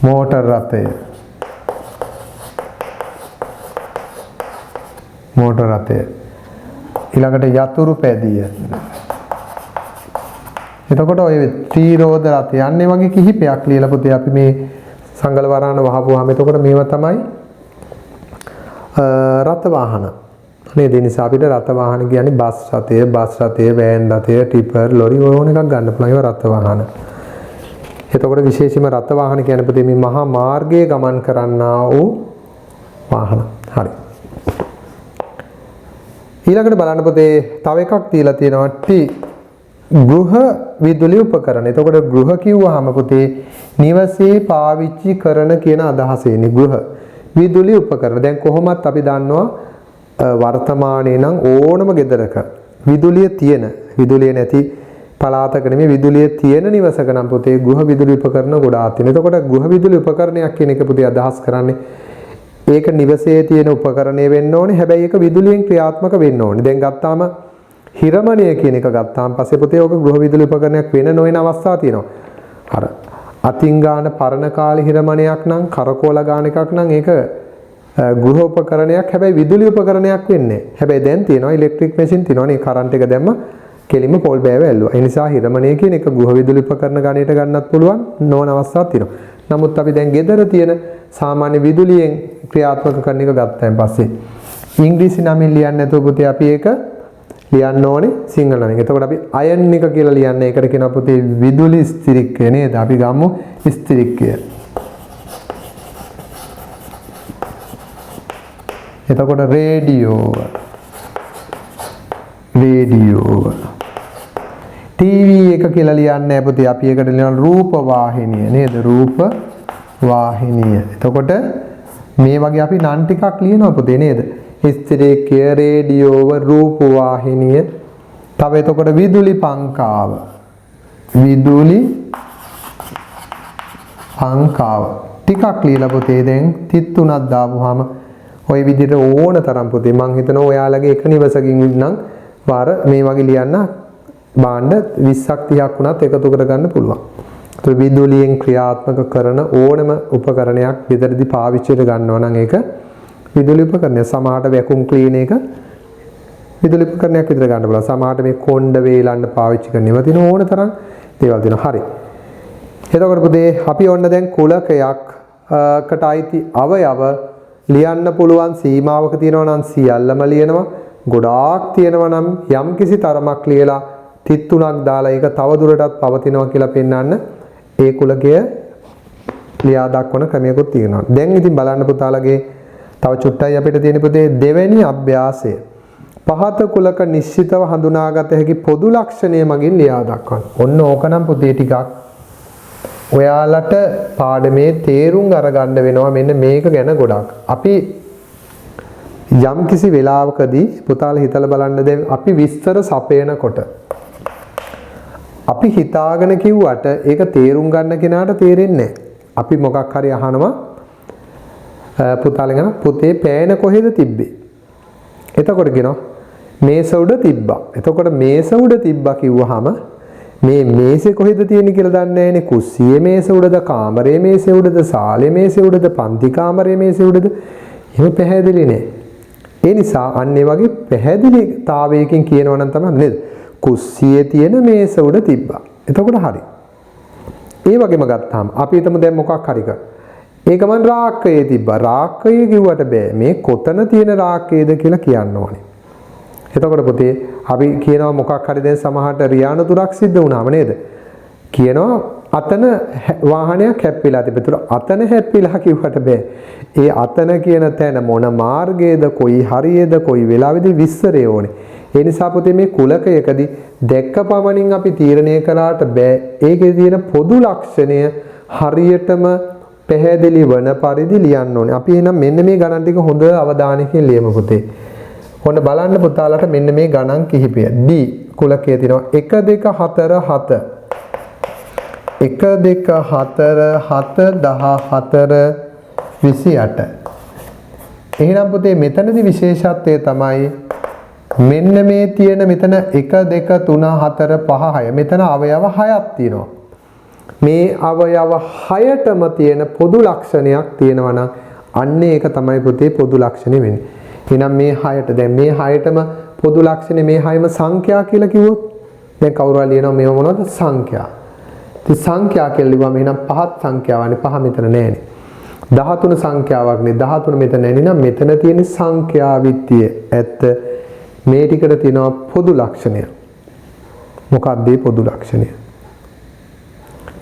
මෝටර් රථය. මෝටර් රථය. ඊළඟට යතුරු පැදිය. එතකොට ඔය ත්‍රිරෝද රථය යන්නේ වගේ කිහිපයක් ලියලා පුතේ අපි මේ සංගල වරාණ වහපුවාම එතකොට මේවා තමයි රථ වාහන. නේද? ඒ නිසා අපිට රථ වාහන කියන්නේ බස් රථය, වෑන් රථය, ටිපර්, ලොරි ඕන එකක් ගන්න පුළුවන් ඒවා රථ වාහන. එතකොට විශේෂයෙන්ම රථ වාහන කියන්නේ පුතේ මේ මහා මාර්ගයේ ගමන් කරන්නා වූ වාහන. හරි. ඊළඟට බලන්න පුතේ තව එකක් තියලා තියෙනවා ගෘහ විදුලි උපකරණ. එතකොට ගෘහ කිව්වහම පුතේ නිවසේ පාවිච්චි කරන කියන අදහස එන්නේ ගෘහ විදුලි උපකරණ. දැන් කොහොමත් අපි දන්නවා වර්තමානයේ නම් ඕනම ගෙදරක විදුලිය තියෙන විදුලිය නැති පළාතක නෙමෙයි විදුලිය තියෙන නිවසක නම් පුතේ ගෘහ විදුලි උපකරණ ගොඩාක් තියෙනවා. එතකොට ගෘහ විදුලි උපකරණයක් කියන එක පුතේ අදහස් කරන්නේ ඒක නිවසේ තියෙන උපකරණය වෙන්න ඕනේ. හැබැයි ඒක විදුලියෙන් ක්‍රියාත්මක වෙන්න ඕනේ. දැන් ගත්තාම හිරමණය කියන එක ගත්තාම පස්සේ පුතේ ඔක ගෘහ විදුලි උපකරණයක් වෙන නොවන අවස්ථා තියෙනවා. අර අතින් ගාන පරණ කාලේ හිරමණයක් නම් කරකෝල ගාන එකක් නම් ඒක ගෘහ උපකරණයක්. හැබැයි විදුලි උපකරණයක් වෙන්නේ. හැබැයි දැන් තියෙනවා ඉලෙක්ට්‍රික් මැෂින් තියෙනවානේ. කරන්ට් එක දැම්ම කෙලින්ම පොල් බෑව ඇල්ලුවා. ඒ නිසා හිරමණය කියන එක ගෘහ විදුලි උපකරණ ගණයට ගන්නත් පුළුවන් නොවන අවස්ථා තියෙනවා. නමුත් අපි දැන් ගෙදර තියෙන සාමාන්‍ය විදුලියෙන් ක්‍රියාත්මක කරන එක ගත්තාන් පස්සේ ඉංග්‍රීසි නමින් ලියන්නේ නැතුව පුතේ අපි ඒක ලියන්න ඕනේ සිංහල නමින්. එතකොට අපි අයන් එක කියලා ලියන්නේ. ඒකට කියනවා පුතේ විදුලි ස්ථිරික්කය නේද? අපි ගමු ස්ථිරික්කය. එතකොට රේඩියෝ ටීවී එක කියලා ලියන්නේ නැහැ පුතේ. අපි ඒකට ලියනවා රූප වාහිනිය නේද? රූප වාහිනිය. එතකොට මේ වගේ අපි නම් ටිකක් ලියනවා පුතේ නේද? ස්ථිරිකය, රේඩියෝව, රූප වාහිනිය. තව එතකොට විදුලි පංකාව. ටිකක් ලියලා පුතේ දැන් 33ක් දාපුවාම ওই විදිහට ඕන තරම් පුතේ මං හිතනවා ඔයාලගේ එක නිවසකින් නම් වාර මේ වගේ ලියන්න භාණ්ඩ 20ක් 30ක් වුණත් එකතු කරගන්න පුළුවන්. ඒ විදුලියෙන් ක්‍රියාත්මක කරන ඕනම උපකරණයක් විතරදී පාවිච්චියට ගන්නවා නම් ඒක විදුලි උපකරණය. සමහරට වැකුම් ක්ලීන් එක විදුලි උපකරණයක් විතර ගන්න පුළුවන්. සමහරට මේ කොණ්ඩ වේලන්න පාවිච්චි කරන ඒවා තියෙන ඕන තරම් දේවල් තියෙනවා. හරි. එතකොට පුතේ අපි ඔන්න දැන් කුලකයකට අයිති අවයව ලියන්න පුළුවන් සීමාවක තියෙනවා නම් සියල්ලම ලියනවා. ගොඩාක් තියෙනවා නම් යම් කිසි තරමක් ලියලා 33ක් දාලා ඒක තව දුරටත් පවතිනවා කියලා පෙන්වන්න ඒ කුලකය ලියා දක්වන ක්‍රමයකුත් තියෙනවා. දැන් ඉතින් බලන්න පුතාලගේ තව චුට්ටයි අපිට තියෙන පුතේ දෙවෙනි අභ්‍යාසය. පහත කුලක නිශ්චිතව හඳුනාගත හැකි පොදු ලක්ෂණය මගින් ලියා දක්වන්න. ඔන්න ඕකනම් පුතේ ටිකක් ඔයාලට පාඩමේ තේරුම් අරගන්න වෙනවා මෙන්න මේක ගැන ගොඩක්. අපි යම් කිසි වෙලාවකදී පුතාලා හිතලා බලන්න දැන් අපි විස්තර සපයනකොට අපි හිතාගෙන කිව්වට ඒක තේරුම් ගන්න කෙනාට තේරෙන්නේ නැහැ. අපි මොකක් හරි අහනවා පුතාලගෙන පුතේ පෑන කොහෙද තිබ්බේ? එතකොට කියනවා මේස උඩ තිබ්බා. එතකොට මේස උඩ තිබ්බා කිව්වහම මේ මේසේ කොහෙද තියෙන්නේ කියලා දන්නේ නැහැනේ. කුස්සියේ මේස උඩද, කාමරයේ මේසේ උඩද, සාලේ මේසේ උඩද, පන්ති කාමරයේ මේසේ උඩද? එහෙම පැහැදිලි නෑ. ඒ නිසා අන්න ඒ වගේ පැහැදිලිතාවයකින් කියනවා නම් තමයි නේද? කුස්සියේ තියෙන මේස උඩ තිබ්බා. එතකොට හරි. ඒ වගේම ගත්තාම අපි හිතමු දැන් මොකක් හරි කර. ඒක මන් රාක්කයේ තිබ්බා. රාක්කය කිව්වට බෑ. මේ කොතන තියෙන රාක්කයේද කියලා කියන්න ඕනේ. එතකොට පුතේ අපි කියනවා මොකක් හරි දැන් සමහරට රියානුතුරක් සිද්ධ වුණාම නේද? කියනවා අතන වාහනයක් හැප්පිලා තිබෙතර අතන හැප්පිලා කිව්වට බෑ. ඒ අතන කියන තැන මොන මාර්ගයේද, කොයි හරියේද, කොයි වෙලාවෙද විස්තරය ඕනේ. ඒ නිසා පුතේ මේ කුලකයකදී දැක්ක පමණින් අපි තීරණය කරාට බෑ. ඒකේ තියෙන පොදු ලක්ෂණය හරියටම පැහැදිලි වන පරිදි ලියන්න ඕනේ. අපි එහෙනම් මෙන්න මේ ගණන් ටික හොඳ අවධානයකින් ලියමු පුතේ. ඔන්න බලන්න පුතාලට මෙන්න මේ ගණන් කිහිපය. D කුලකයේ තියෙනවා 1 2 4 7 1 2 4 7 14 28. එහෙනම් පුතේ මෙතනදී විශේෂත්වය තමයි මෙන්න මේ තියෙන මෙතන 1 2 3 4 5 6 මෙතන අවයව 6ක් තියෙනවා. මේ අවයව 6ටම තියෙන පොදු ලක්ෂණයක් තියෙනවා නම් අන්න ඒක තමයි පුතේ පොදු ලක්ෂණය වෙන්නේ. එහෙනම් මේ 6ට දැන් මේ 6ටම පොදු ලක්ෂණය මේ 6ම සංඛ්‍යා කියලා කිව්වොත් දැන් කවුරු හරි ලියනවා මේව මොනවද සංඛ්‍යා. ඉතින් සංඛ්‍යා කියලා ලිව්වම එහෙනම් පහත් සංඛ්‍යාවනේ පහ මෙතන නැහැනේ. 13 සංඛ්‍යාවක් නේ 13 මෙතන නැණි නම් මෙතන තියෙන සංඛ්‍යා විත්තිය ඇත්ත මේ ටිකට තියෙනවා පොදු ලක්ෂණය. මොකක්ද මේ පොදු ලක්ෂණය?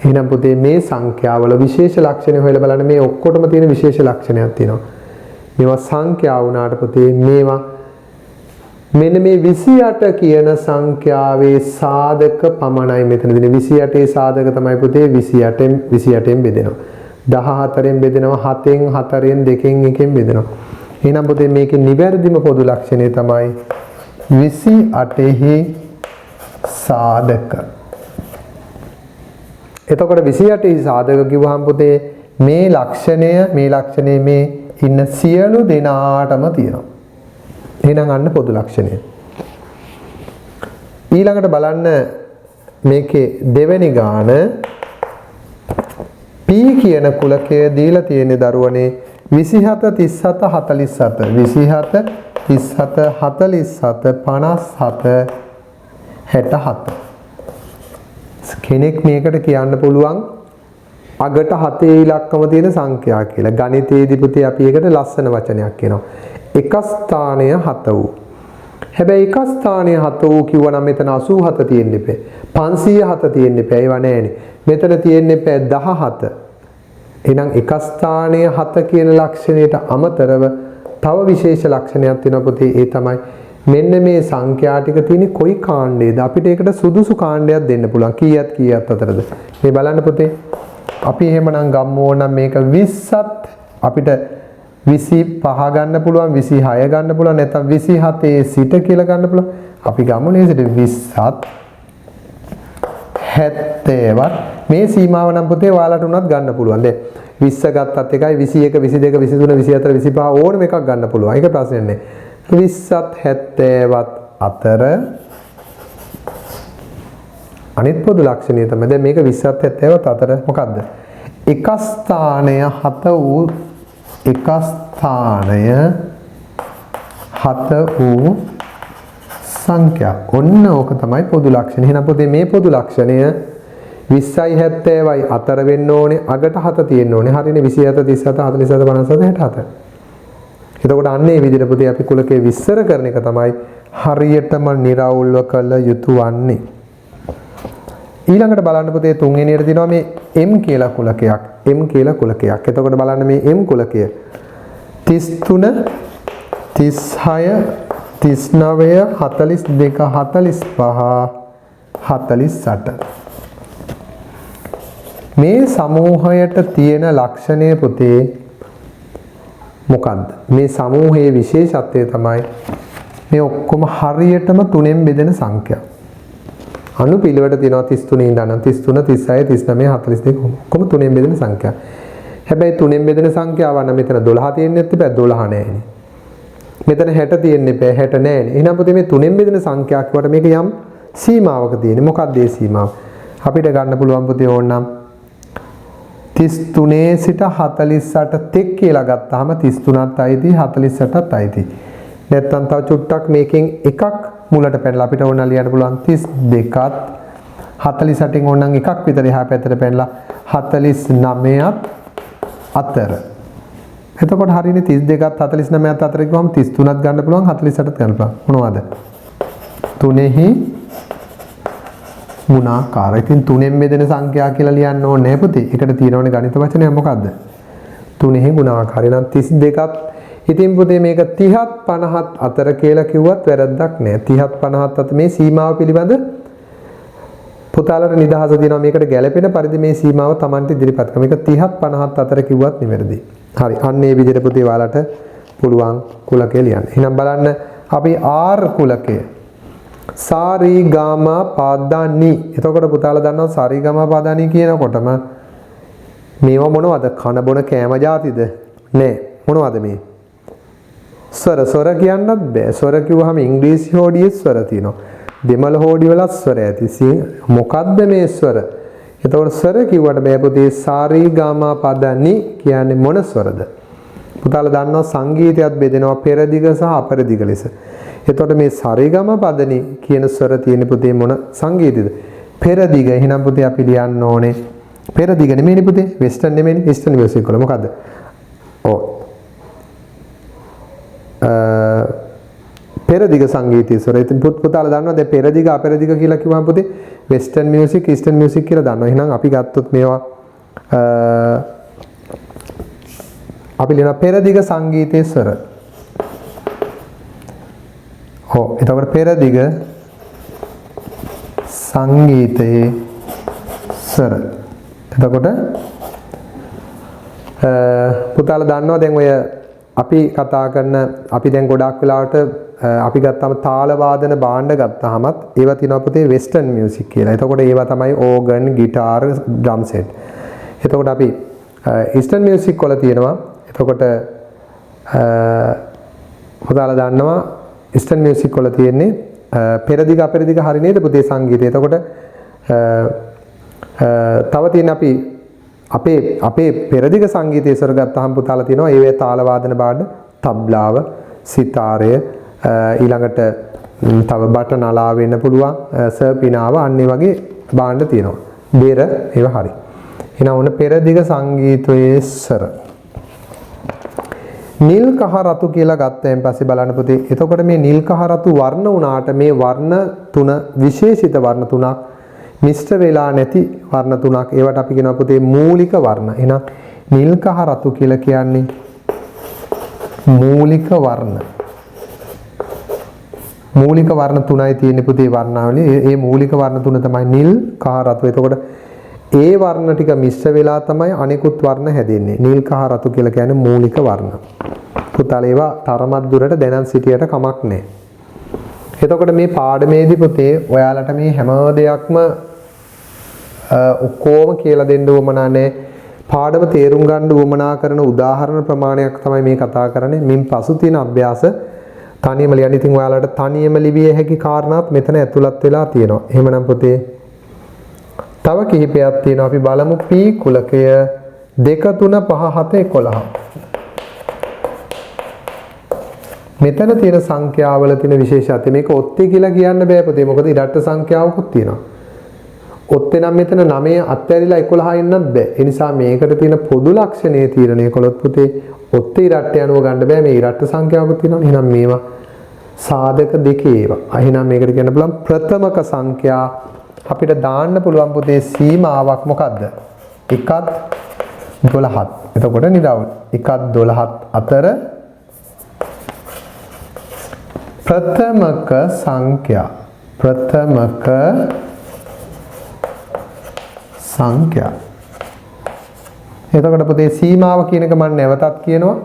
එහෙනම් පුතේ මේ සංඛ්‍යාවල විශේෂ ලක්ෂණ හොයලා බලන්න මේ ඔක්කොටම තියෙන විශේෂ ලක්ෂණයක් තියෙනවා. මේවා සංඛ්‍යා වුණාට පුතේ මේවා මෙන්න මේ 28 කියන සංඛ්‍යාවේ සාධක පමණයි මෙතන දෙන්නේ. 28 සාධක තමයි පුතේ 28න් බෙදෙනවා. 14න් බෙදෙනවා 7න් 4න් 2න් 1න් බෙදෙනවා. එහෙනම් පුතේ මේකේ නිවැරදිම පොදු ලක්ෂණය තමයි 28හි සාධක. එතකොට 28හි සාධක කිව්වහම පුතේ මේ ලක්ෂණය මේ ඉන්න සියලු දෙනාටම තියෙනවා. එහෙනම් අන්න පොදු ලක්ෂණය. ඊළඟට බලන්න මේකේ දෙවෙනි ගාන P කියන කුලකය දීලා තියෙන දරුවනේ 27 37 47 27 37 47 57 67 කෙනෙක් මේකට කියන්න පුළුවන් අගට 7 ඉලක්කම තියෙන සංඛ්‍යා කියලා. ගණිතයේදී පුතේ අපි ඒකට ලස්සන වචනයක් කියනවා. එක ස්ථානය 7 වූ. හැබැයි එක ස්ථානය 7 වූ කිව්වනම් මෙතන 87 තියෙන්න එපා. 507 තියෙන්න එපා. ඒව නෑනේ. මෙතන තියෙන්න එපා 17. එහෙනම් එක ස්ථානය 7 කියන ලක්ෂණයට අමතරව තව විශේෂ ලක්ෂණයක් තියෙනවා පුතේ. ඒ තමයි මෙන්න මේ සංඛ්‍යා ටික තියෙන්නේ කොයි කාණ්ඩයේද? අපිට ඒකට සුදුසු කාණ්ඩයක් දෙන්න පුළුවන්. කීයක් අතරද? මේ බලන්න පුතේ. අපි එහෙමනම් ගම්මු ඕනම් මේක 20ත් අපිට 25 ගන්න පුළුවන් 26 ගන්න පුළුවන් නැත්නම් 27 සිට කියලා ගන්න පුළුවන්. අපි ගමු නේද 20ත් 70වත් මේ සීමාව නම් පුතේ ඔයාලට උනත් ගන්න පුළුවන්. දැන් 20 ගත්තත් එකයි 21 22 23 24 25 ඕනම එකක් ගන්න පුළුවන්. ඒක ප්‍රශ්නයක් නෑ. 20ත් 70වත් අතර අනිත් පොදු ලක්ෂණය තමයි දැන් මේක 20ත් 70ත් අතර මොකද්ද? එක ස්ථානය 7 වූ එක ස්ථානය 7 වූ සංඛ්‍යා. ඔන්න ඕක තමයි පොදු ලක්ෂණය. එහෙනම් පොතේ මේ පොදු ලක්ෂණය 20යි 70යි අතර වෙන්න ඕනේ. අගට 7 තියෙන්න ඕනේ. හරිනේ 27 37 47 57 67. එතකොට අන්න ඒ විදිහට පුතේ අපි කුලකේ විස්තර කරන එක තමයි හරියටම निराවුල්ව කළ යුතු වන්නේ. ඊළඟට බලන්න පුතේ තුන්වෙනියට තියෙනවා මේ M කියලා කුලකයක්. M කියලා කුලකයක්. එතකොට බලන්න මේ M කුලකය. 33 36 39 42 45 48 මේ සමූහයට තියෙන ලක්ෂණය පුතේ මොකද්ද? මේ සමූහයේ විශේෂත්වය තමයි මේ ඔක්කොම හරියටම 3ෙන් බෙදෙන සංඛ්‍යා. අනු පිළිවෙලට තියෙනවා 33 ඉඳන් 33 36 39 42 ඔක්කොම 3ෙන් බෙදෙන සංඛ්‍යා. හැබැයි 3ෙන් බෙදෙන සංඛ්‍යාව නම් මෙතන 12 තියෙන්නේ නැත්නම් 12 නෑනේ. මෙතන 60 තියෙන්නේ බෑ 60 නෑනේ. එහෙනම් පුතේ මේ 3ෙන් බෙදෙන සංඛ්‍යාවක් වට මේක යම් සීමාවක තියෙන්නේ. මොකක්ද ඒ සීමාව? අපිට ගන්න පුළුවන් පුතේ ඕනනම් 33 සිට 48 තෙක් කියලා ගත්තාම 33ත් අයිති 48ත් අයිති. නැත්තම් තව චුට්ටක් මේකෙන් එකක් මුලට පැනලා අපිට ඕන ලියන්න පුළුවන් 32ත් 48න් ඕනනම් එකක් විතර එහා පැත්තට පැනලා 49ත් අතර. එතකොට හරියනේ 32ත් 49ත් අතර ගිහම 33ත් ගන්න පුළුවන් 48ත් ගන්න පුළුවන්. මොනවද? තුනේහි ගුණාකාරය. ඉතින් 3ෙන් බෙදෙන සංඛ්‍යා කියලා ලියන්න ඕනේ නැහැ පුතේ. ඒකට තියෙනවනේ ගණිත වචනය මොකද්ද? 3ෙහි ගුණාකාරය. නම් 32ත් ඉතින් පුතේ මේක 30ත් 50ත් අතර කියලා කිව්වත් වැරද්දක් නැහැ. 30ත් 50ත් අතර මේ සීමාව පිළිබඳ පුතාලට නිදහස තියෙනවා. මේකට ගැළපෙන පරිදි මේ සීමාව Tamanට ඉදිරිපත් කරනවා. මේක 30ත් 50ත් අතර කිව්වත් නිවැරදි. හරි. අන්න ඒ විදිහට පුතේ ඔයාලට පුළුවන් කුලකය ලියන්න. එහෙනම් බලන්න අපි R කුලකය සාරි ගාමා පාදානි. එතකොට පුතාලා දන්නවා සාරි ගාමා පාදානි කියනකොටම මේවා මොනවද? කන බොන කෑම જાතිද? නෑ. මොනවද මේ? ස්වර කියන්නත් බෑ. ස්වර කිව්වහම ඉංග්‍රීසි හෝඩියේ ස්වර තියෙනවා. දෙමළ හෝඩිය වල ස්වර ඇති. මොකද්ද මේ ස්වර? එතකොට ස්වර කිව්වට බෑ පුතේ. සාරි ගාමා පාදානි කියන්නේ මොන ස්වරද? පුතාලා දන්නවා සංගීතයත් බෙදෙනවා පෙරදිග සහ අපරදිග ලෙස. එතකොට මේ සරිගම පදනි කියන ස්වර තියෙන පුතේ මොන සංගීතයද? පෙරදිග. එහෙනම් පුතේ අපි ලියන්න ඕනේ පෙරදිග නෙමෙයිනේ පුතේ. වෙස්ටර්න් නෙමෙයිනේ. වෙස්ටර්න් මියුසික් වල මොකද්ද? ඔව්. පෙරදිග සංගීතයේ ස්වර. ඉතින් පුතාලා දන්නවා දැන් පෙරදිග අපරදිග කියලා කිව්වම පුතේ වෙස්ටර්න් මියුසික් ඊස්ටර්න් මියුසික් කියලා දන්නවා. එහෙනම් අපි ගත්තොත් මේවා අපි ලියන පෙරදිග සංගීතයේ ස්වර. ඔව්. එතකොට පෙරදිග සංගීතයේ ස්වර. එතකොට පුතාලා දන්නවා දැන් ඔය අපි කතා කරන අපි දැන් ගොඩක් වෙලාවට අපි ගත්තම තාල වාදන භාණ්ඩ ගත්තාමත් ඒවා තියෙනවා පුතේ වෙස්ටර්න් මියුසික් කියලා. එතකොට ඒවා තමයි ඕගන්, ගිටාර්, ඩ්‍රම් සෙට්. එතකොට අපි ඊස්ටර්න් මියුසික් වල තියෙනවා. එතකොට පුතාලා දන්නවා ඊස්ටර්න් මියුසික් වල තියෙන්නේ පෙරදිග අපරදිග හරි නේද පුතේ සංගීතය. එතකොට තව තියෙන අපි අපේ පෙරදිග සංගීතයේ ස්වර ගත්තාම පුතාලා තියෙනවා ඒවේ තාල වාදන භාණ්ඩ, තබ්ලාව, සිතාරය, ඊළඟට තව බටන් අලාව වෙන්න පුළුවන්, සර්පිනාව, අන්න ඒ වගේ භාණ්ඩ තියෙනවා. බෙර ඒවා හරි. එහෙනම් ඔන්න පෙරදිග සංගීතයේ ස්වර. නිල් කහ රතු කියලා ගත්තයින් පස්සේ බලන්න පුතේ. එතකොට මේ නිල් කහ රතු වර්ණ උනාට මේ වර්ණ තුන විශේෂිත වර්ණ තුනක් මිශ්‍ර වෙලා නැති වර්ණ තුනක්. ඒවට අපි කියනවා පුතේ මූලික වර්ණ. එහෙනම් නිල් කහ රතු කියලා කියන්නේ මූලික වර්ණ. මූලික වර්ණ තුනයි තියෙන්නේ පුතේ වර්ණාවලිය. ඒ මූලික වර්ණ තුන තමයි නිල් කහ රතු. එතකොට ඒ වර්ණ ටික මිශ්‍ර වෙලා තමයි අනිකුත් වර්ණ හැදෙන්නේ. නිල් කහ රතු කියලා කියන්නේ මූලික වර්ණ. පුතාලා ඒවා තරමක් දුරට දැනන් සිටියට කමක් නැහැ. එතකොට මේ පාඩමේදී පුතේ ඔයාලට මේ හැම දෙයක්ම ඔක්කොම කියලා දෙන්න උවමනා නැහැ. පාඩම තේරුම් ගන්න උවමනා කරන උදාහරණ ප්‍රමාණයක් තමයි මේ කතා කරන්නේ. මින් පසු තියෙන අභ්‍යාස තනියම ලියන්න. ඉතින් ඔයාලට තනියම ලිවිය හැකි කාරණාත් මෙතන ඇතුළත් වෙලා තියෙනවා. එහෙමනම් පුතේ තව කිහිපයක් තියෙනවා. අපි බලමු P කුලකය 2 3 5 7 11. මෙතන තියෙන සංඛ්‍යාවල තියෙන විශේෂත්වය මේක ඔත්තේ කියලා කියන්න බෑ පුතේ. මොකද ඉරට්ට සංඛ්‍යාවකුත් තියෙනවා. ඔත්තේ නම් මෙතන 9 අත්හැරිලා 11 එන්නත් බෑ. ඒ නිසා මේකට තියෙන පොදු ලක්ෂණය තීරණය කළොත් පුතේ ඔත්තේ ඉරට්ට යනුව ගන්න බෑ. මේ ඉරට්ට සංඛ්‍යාවකුත් තියෙනවනේ. එහෙනම් මේවා සාධක දෙකේ ඒවා. එහෙනම් මේකට කියන්න පුළුවන් ප්‍රථමක සංඛ්‍යා. අපිට දාන්න පුළුවන් පුතේ සීමාවක් මොකද්ද? 1ත් 12ත්. එතකොට නිරවුල් 1ත් 12ත් අතර ප්‍රථමක සංඛ්‍යා. ප්‍රථමක සංඛ්‍යා. එතකොට පුතේ සීමාව කියන එක මම නැවතත් කියනවා.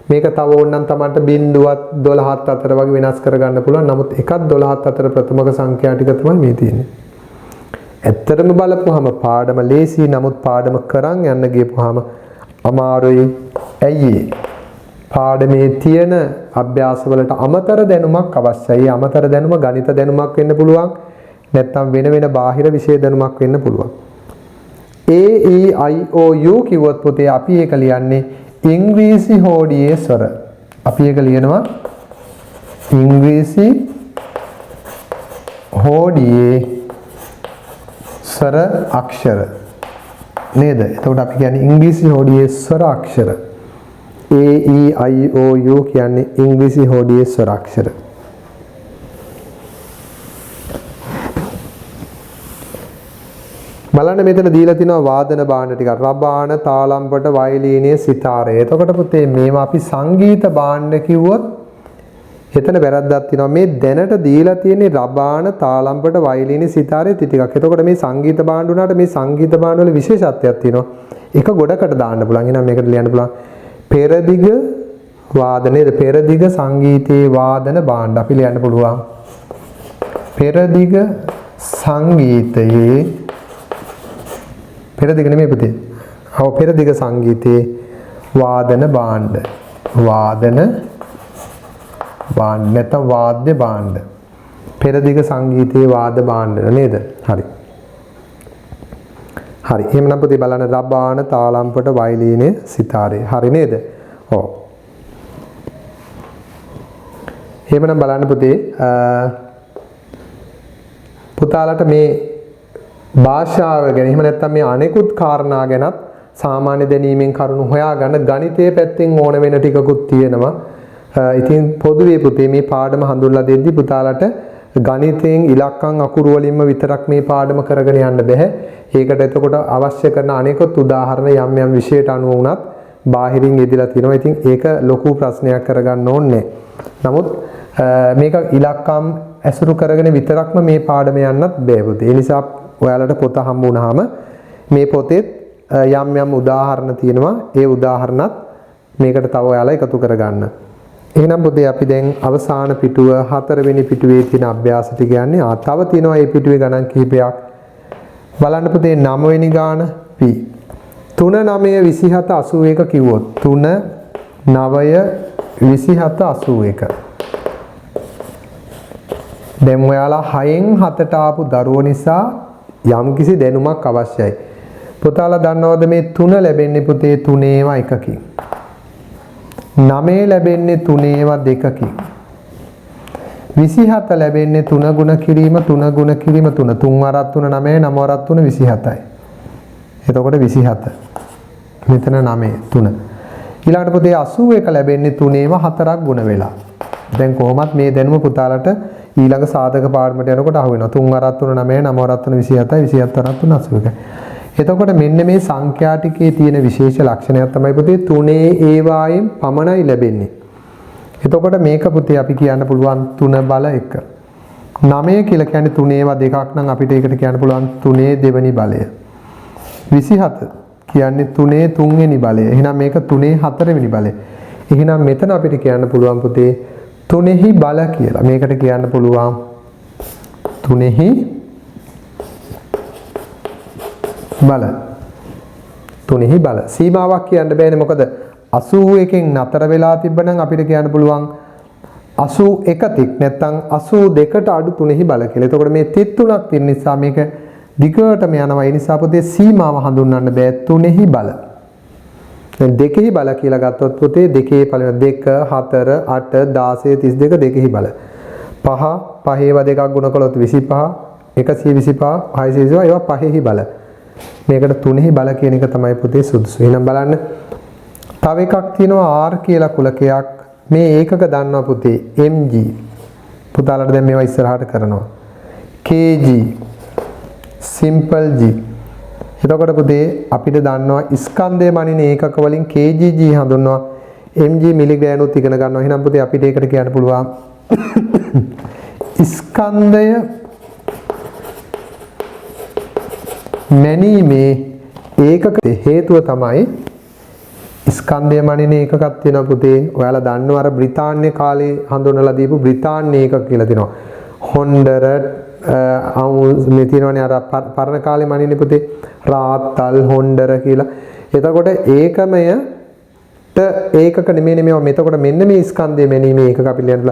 මේක තව ඕනනම් තමන්ට බිඳුවත් 12ත් අතර වගේ වෙනස් කරගන්න පුළුවන්. නමුත් 1ත් 12ත් අතර ප්‍රථමක සංඛ්‍යා ටික තමයි මේ තියෙන්නේ. ඇත්තටම බලපුවාම පාඩම ලේසි. නමුත් පාඩම කරන් යන්න ගියපුවාම අමාරුයි. ඇයි පාඩමේ තියෙන අභ්‍යාසවලට අමතර දැනුමක් අවශ්‍යයි. අමතර දැනුම ගණිත දැනුමක් වෙන්න පුළුවන්. නැත්නම් වෙන වෙන බාහිර විෂය දැනුමක් වෙන්න පුළුවන්. A E I O U කිව්වොත් පුතේ අපි ඒක ලියන්නේ ඉංග්‍රීසි හෝඩියේ ස්වර. අපි ඒක ලියනවා ඉංග්‍රීසි හෝඩියේ ස්වර අක්ෂර නේද? එතකොට අපි කියන්නේ ඉංග්‍රීසි හෝඩියේ ස්වර අක්ෂර. A E I O U කියන්නේ ඉංග්‍රීසි හෝඩියේ ස්වර අක්ෂර. බලන්න මෙතන දීලා තිනවා වාදන භාණ්ඩ ටික. රබාන, තාලම්පට, වයලීනය, සිතාරය. එතකොට පුතේ මේවා අපි සංගීත භාණ්ඩ කිව්වොත් එතන වැරද්දක් තියෙනවා. මේ දැනට දීලා තියෙන්නේ රබාන, තාලම්පට, වයලීනය, සිතාරය ටිකක්. එතකොට මේ සංගීත භාණ්ඩ උනාට මේ සංගීත භාණ්ඩ වල විශේෂත්වයක් තියෙනවා. එක ගොඩකට දාන්න පුළුවන්. එහෙනම් මේකට ලියන්න පුළුවන් පෙරදිග වාදනයේද පෙරදිග සංගීතයේ වාදන භාණ්ඩ අපි ලියන්න පුළුවන්. පෙරදිග සංගීතයේ පෙරදිග නෙමෙයි පුතේ. ඔව් පෙරදිග සංගීතයේ වාදන භාණ්ඩ. වාදන භාණ්ඩ නැත්නම් වාද්‍ය භාණ්ඩ. පෙරදිග සංගීතයේ වාද භාණ්ඩ නේද? හරි. හරි. එහෙනම් පුතේ බලන්න රබාන, තාලම්පට, වයලීනය, සිතාරය. හරි නේද? ඔව්. එහෙනම් බලන්න පුතේ පුතාලට මේ භාෂාව ගැන එහෙම නැත්නම් මේ අනෙකුත් කාරණා ගැනත් සාමාන්‍ය දැනීමෙන් කරුණු හොයාගන්න ගණිතයේ පැත්තෙන් ඕන වෙන ටිකකුත් තියෙනවා. ඉතින් පොදුවේ පුතේ මේ පාඩම හඳුන්ලා දෙද්දි පුතාලට ගණිතයෙන් ඉලක්කම් අකුරු වලින්ම විතරක් මේ පාඩම කරගෙන යන්න බෑ. ඒකට එතකොට අවශ්‍ය කරන අනෙකුත් උදාහරණ යම් යම් විෂයට අනුව වුණත් බාහිරින් යෙදලා තියෙනවා. ඉතින් ඒක ලොකු ප්‍රශ්නයක් කරගන්න ඕනේ. නමුත් මේක ඉලක්කම් ඇසුරු කරගෙන විතරක්ම මේ පාඩම යන්නත් බෑ පුතේ. ඒ නිසා ඔයාලට පොත හම්බ වුණාම මේ පොතේ යම් යම් උදාහරණ තියෙනවා. ඒ උදාහරණත් මේකට තව ඔයාලා එකතු කරගන්න. එහෙනම් පුතේ අපි දැන් අවසාන පිටුව 4 වෙනි පිටුවේ තියෙන අභ්‍යාස ටික යන්නේ. තව තියෙනවා මේ පිටුවේ ගණන් කිහිපයක්. බලන්න පුතේ 9 වෙනි ගාන P 3 9 27 81 කිව්වොත් 3 9 27 81. දැන් ඔයාලා 6න් 7ට ආපු දරුවෝ නිසා යම්කිසි දැනුමක් අවශ්‍යයි. පුතාලා දන්නවද මේ 3 ලැබෙන්නේ පුතේ 3 එකකින්. 9 ලැබෙන්නේ 3 2කින්. 27 ලැබෙන්නේ 3 ගුණ කිරීම 3 ගුණ කිරීම 3 3 වරක් 3 9 9 වරක් 3 27යි. එතකොට 27. මෙතන 9 3. ඊළඟට පුතේ 81 ලැබෙන්නේ 3ම 4ක් ගුණ වෙලා. දැන් කොහොමත් මේ දැනුම පුතාලට ඊළඟ සාධක පාඩමට යනකොට අහු වෙනවා. 3 වරක් 3 9 9 වරක් 3 27යි 27 වරක් 3 81යි. එතකොට මෙන්න මේ සංඛ්‍යා ටිකේ තියෙන විශේෂ ලක්ෂණයක් තමයි පුතේ 3 ඒවායින් පමණයි ලැබෙන්නේ. එතකොට මේක පුතේ අපි කියන්න පුළුවන් 3 බල 1. 9 කියලා කියන්නේ 3 ඒවා දෙකක් නම් අපිට ඒකට කියන්න පුළුවන් 3 දෙවෙනි බලය. 27 කියන්නේ 3 තුන්වෙනි බලය. එහෙනම් මේක 3 හතරවෙනි බලය. එහෙනම් මෙතන අපිට කියන්න පුළුවන් පුතේ 3හි බල කියලා. මේකට කියන්න පුළුවන් 3හි බල. 3හි බල. සීමාවක් කියන්න බෑනේ මොකද 81කින් නතර වෙලා තිබ්බනම් අපිට කියන්න පුළුවන් 81 නැත්නම් 82ට අඩු 3හි බල කියලා. එතකොට මේ 33ක් තියෙන නිසා මේක දිගටම යනවා. ඒ නිසා පුතේ සීමාව හඳුන්වන්න බෑ 3හි බල. දැන් 2හි බල කියලා ගත්තොත් පුතේ 2 පළවෙනි 2 4 8 16 32 2හි බල. 5 5 දෙකක් ගුණ කළොත් 25 125 625 ඒවා 5හි බල. මේකට 3හි බල කියන එක තමයි පුතේ සුදුසු. එහෙනම් බලන්න තව එකක් තියෙනවා R කියලා කුලකයක්. මේ ඒකක දන්නවා පුතේ mg. පුතාලට දැන් මේවා ඉස්සරහට කරනවා. kg simple g. එතකොට පුතේ අපිට දන්නවා ස්කන්ධය මනින ඒකක වලින් kg g හඳුන්වනවා. mg මිලිග්‍රෑනුත් ඉගෙන ගන්නවා. එහෙනම් පුතේ අපිට ඒකට කියන්න පුළුවන් ස්කන්ධය මැනීමේ ඒකක හේතුව තමයි ස්කන්ධය මනින ඒකකක් තියෙනවා පුතේ. ඔයාලා දන්නවා අර බ්‍රිතාන්‍ය කාලේ හඳුන්වලා දීපු බ්‍රිතාන්‍ය ඒකක කියලා තියෙනවා. හොන්ඩර මේ තියෙනවනේ අර පරණ කාලේ මනින්නේ පුතේ. රාත්තල් හොන්ඩර කියලා. එතකොට ඒකමයට ඒකක නෙමෙයි මේවා. එතකොට මෙන්න මේ ස්කන්ධය මැනීමේ ඒකක අපි ලියන්න.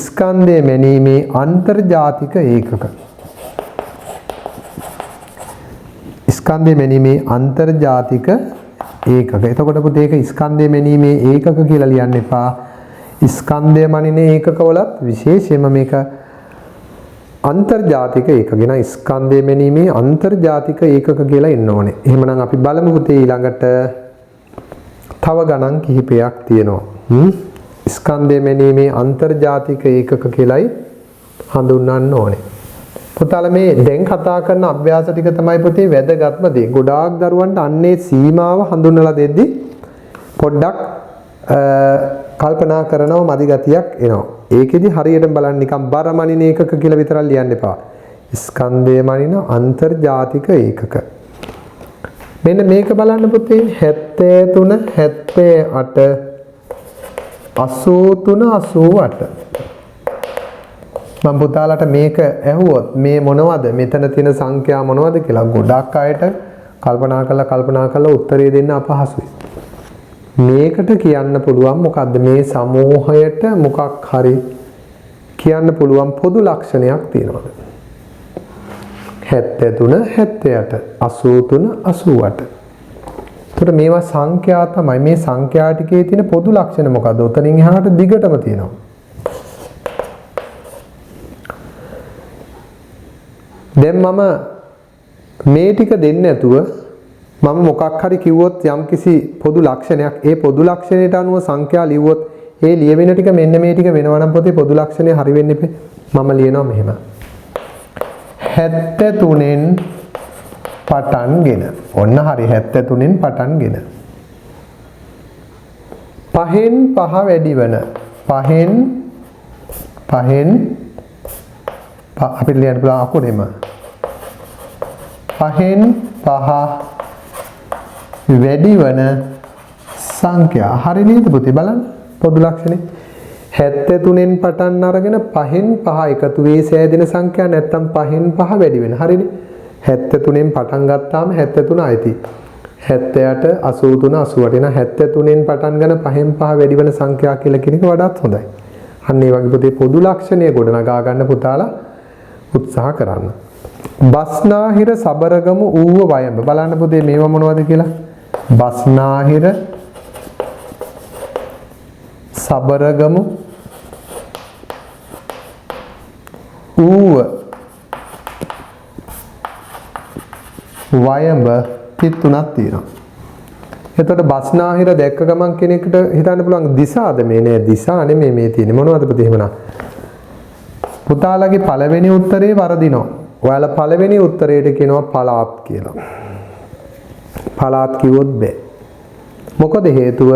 ස්කන්ධය මැනීමේ අන්තර්ජාතික ඒකක. ස්කන්ධය මැනීමේ අන්තර්ජාතික ඒකක. එතකොට පුතේ ඒක ස්කන්ධය මැනීමේ ඒකක කියලා ලියන්න එපා. ස්කන්ධය මනින ඒකකවලත් විශේෂයෙන්ම මේක අන්තර්ජාතික ඒකක. ගෙන ස්කන්ධය මැනීමේ අන්තර්ජාතික ඒකක කියලා එන්න ඕනේ. එහෙමනම් අපි බලමු පුතේ ඊළඟට තව ගණන් කිහිපයක් තියෙනවා. ස්කන්ධය මැනීමේ අන්තර්ජාතික ඒකක කියලායි හඳුන්වන්න ඕනේ. පුතාලා මේ දැන් කතා කරන අභ්‍යාස ටික තමයි පුතේ වැදගත්ම දේ. ගොඩාක් දරුවන්ට අන්නේ සීමාව හඳුන්වලා දෙද්දි පොඩ්ඩක් කල්පනා කරනව මදි ගතියක් එනවා. ඒකෙදි හරියට බලන්න නිකන් බර මනින ඒකක කියලා විතරක් ලියන්න එපා. ස්කන්ධය මනින අන්තර්ජාතික ඒකක. මෙන්න මේක බලන්න පුතේ 73 78 83 88 මම පුතාලට මේක ඇහුවොත් මේ මොනවද මෙතන තියෙන සංඛ්‍යා මොනවද කියලා ගොඩක් අයට කල්පනා කරලා උත්තරේ දෙන්න අපහසුයි. මේකට කියන්න පුළුවන් මොකද්ද මේ සමූහයට මොකක් හරි කියන්න පුළුවන් පොදු ලක්ෂණයක් තියෙනවද? 73 78 83 88. ඒතර මේවා සංඛ්‍යා තමයි. මේ සංඛ්‍යා ටිකේ තියෙන පොදු ලක්ෂණ මොකද්ද? උතනින් එහාට දිගටම තියෙනවා. දැන් මම මේ ටික දෙන්නේ නැතුව මම මොකක් හරි කිව්වොත් යම්කිසි පොදු ලක්ෂණයක් ඒ පොදු ලක්ෂණයට අනුව සංඛ්‍යා ලිව්වොත් ඒ ලියවෙන ටික මෙන්න මේ ටික වෙනවා නම් පොතේ පොදු ලක්ෂණය හරි වෙන්න ඉපේ. මම ලියනවා මෙහෙම 73න් පටන්ගෙන ඔන්න හරි 73න් පටන්ගෙන 5න් 5 වැඩි වෙන 5න් අපිට ලියන්න පුළුවන් අකුරෙම 5න් 5 වැඩි වෙන සංඛ්‍යා හරි නේද පුතේ බලන්න පොදු ලක්ෂණේ 73න් පටන් අරගෙන 5න් 5 එකතු වේ සෑදෙන සංඛ්‍යා නැත්තම් 5න් 5 වැඩි වෙන හරිනේ 73න් පටන් ගත්තාම 73 ආйти 78 83 88 එන 73න් පටන් ගන්න 5න් 5 වැඩි වෙන සංඛ්‍යා කියලා කියන එක වඩාත් හොඳයි. අන්න ඒ වගේ පුතේ පොදු ලක්ෂණය ගොඩනගා ගන්න පුතාලා උත්සාහ කරන්න. බස්නාහිර සබරගමු ඌව වයඹ බලන්න පුතේ මේවා මොනවද කියලා. බස්නාහිර සබරගමු ඌව වයඹ තිත්තුණක් තියෙනවා. එතකොට බස්නාහිර දැක්ක ගමන් කෙනෙක්ට හිතන්න පුළුවන් දිසාද මේ නෑ දිසා නෙමෙයි මේ තියෙන්නේ මොනවද පුතේ එහෙමනම් පුතාලගේ පළවෙනි උත්තරේ වරදිනවා. ඔයාලා පළවෙනි උත්තරේට කියනවා පළාත් කියලා. පළාත් කිව්වොත් බෑ. මොකද හේතුව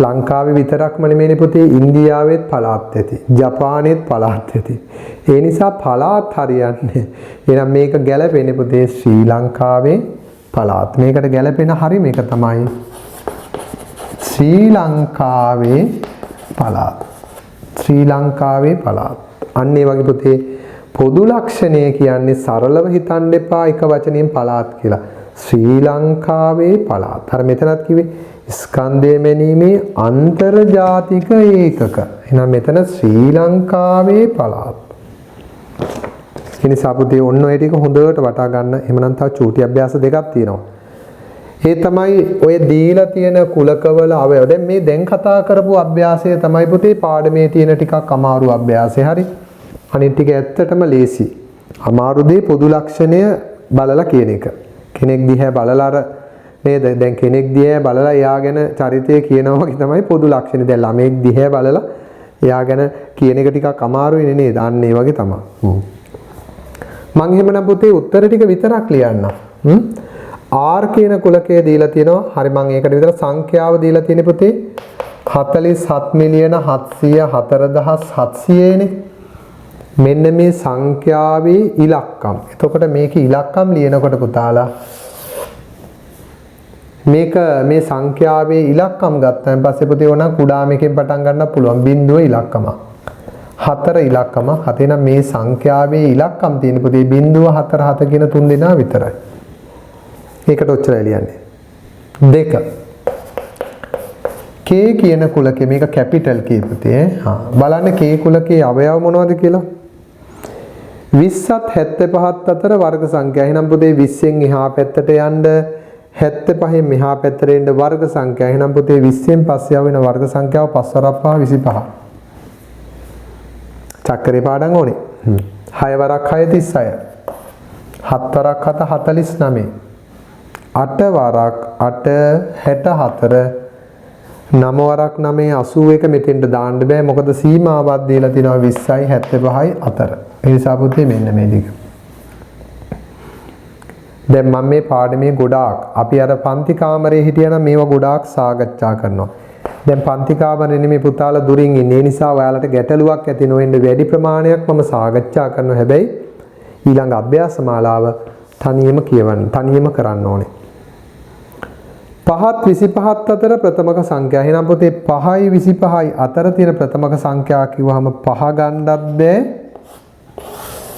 ලංකාවේ විතරක්ම නෙමෙයි පුතේ ඉන්දියාවෙත් පළාත් ඇති. ජපානයේත් පළාත් ඇති. ඒ නිසා පළාත් හරියන්නේ. එහෙනම් මේක ගැලපෙන්නේ පුතේ ශ්‍රී ලංකාවේ පළාත්. මේකට ගැලපෙන හරි මේක තමයි ශ්‍රී ලංකාවේ පළාත්. ශ්‍රී ලංකාවේ පළාත්. අන්න ඒ වගේ පුතේ පොදු ලක්ෂණය කියන්නේ සරලව හිතන්න එපා එක වචනයෙන් පළාත් කියලා. ශ්‍රී ලංකාවේ පළාත්. අර මෙතනත් කිව්වේ ස්කන්ධය මැනීමේ අන්තර්ජාතික ඒකක. එහෙනම් මෙතන ශ්‍රී ලංකාවේ පළාත්. ඒ නිසා පුතේ ඔන්න ඔය ටික හොඳට වටා ගන්න. එහෙමනම් තව චූටි අභ්‍යාස දෙකක් තියෙනවා. ඒ තමයි ඔය දීලා තියෙන කුලකවල අවයව. දැන් මේ දැන් කතා කරපු අභ්‍යාසය තමයි පුතේ පාඩමේ තියෙන ටිකක් අමාරු අභ්‍යාසය. හරි. අනිත් ටික ඇත්තටම ලේසි. අමාරු දේ පොදු ලක්ෂණය බලලා කියන එක. කෙනෙක් දිහා බලලා අර නේද? දැන් කෙනෙක් දිහා බලලා එයා ගැන චරිතය කියනවා වගේ තමයි පොදු ලක්ෂණ. දැන් ළමෙක් දිහා බලලා එයා ගැන කියන එක ටිකක් අමාරුයි නේද? අන්න ඒ වගේ තමයි. මම එහෙමනම් පුතේ උත්තර ටික විතරක් ලියන්නම්. R කියන කුලකය දීලා තියෙනවා. හරි මම ඒකට විතර සංඛ්‍යාව දීලා තියෙන පුතේ 47,704,700 නේ. මෙන්න මේ සංඛ්‍යාවේ ඉලක්කම්. එතකොට මේකේ ඉලක්කම් ලියනකොට පුතාලා මේක මේ සංඛ්‍යාවේ ඉලක්කම් ගත්තාන් පස්සේ පුතේ ඕන කුඩාම එකෙන් පටන් ගන්න පුළුවන්. බිඳුව ඉලක්කම. 4 ඉලක්කම. හතේ නම් මේ සංඛ්‍යාවේ ඉලක්කම් තියෙන පුතේ බිඳුව 4 7 කියන 3 දෙනා විතරයි. ඒකට ඔච්චරයි ලියන්නේ. 2 K කියන කුලකේ මේක කැපිටල් K පුතේ. බලන්න K කුලකේ අවයව මොනවද කියලා. 20ත් 75ත් අතර වර්ග සංඛ්‍යා. එහෙනම් පුතේ 20න් එහා පැත්තට යන්න 75න් මෙහා පැත්තට එන්න වර්ග සංඛ්‍යා. එහෙනම් පුතේ 20න් පස්සේ ආවෙන වර්ග සංඛ්‍යාව 5 වරක් 5 25. චක්‍රේ පාඩම් ඕනේ. 6 වරක් 6 36. 7 වරක් 7 49. 8 වරක් 8 64. 9 වරක් 9 81 මෙතෙන්ට දාන්න බෑ මොකද සීමාවක් දීලා තිනවා 20යි 75යි අතර. ඒ නිසා පුතේ මෙන්න මේ දෙක. දැන් මම මේ පාඩමේ ගොඩාක් අපි අර පන්ති කාමරේ හිටියනම් මේවා ගොඩාක් සාකච්ඡා කරනවා. දැන් පන්ති කාමරේ නෙමෙයි පුතාලා දුරින් ඉන්නේ. ඒ නිසා ඔයාලට ගැටලුවක් ඇති නොවෙන්න වැඩි ප්‍රමාණයක් මම සාකච්ඡා කරනවා. හැබැයි ඊළඟ අභ්‍යාස මාලාව තනියම කියවන්න. තනියම කරන්න ඕනේ. 5ත් 25ත් අතර ප්‍රථමක සංඛ්‍යා. එහෙනම් පුතේ 5යි 25යි අතර තියෙන ප්‍රථමක සංඛ්‍යා කිව්වහම 5 ගන්නත් බෑ.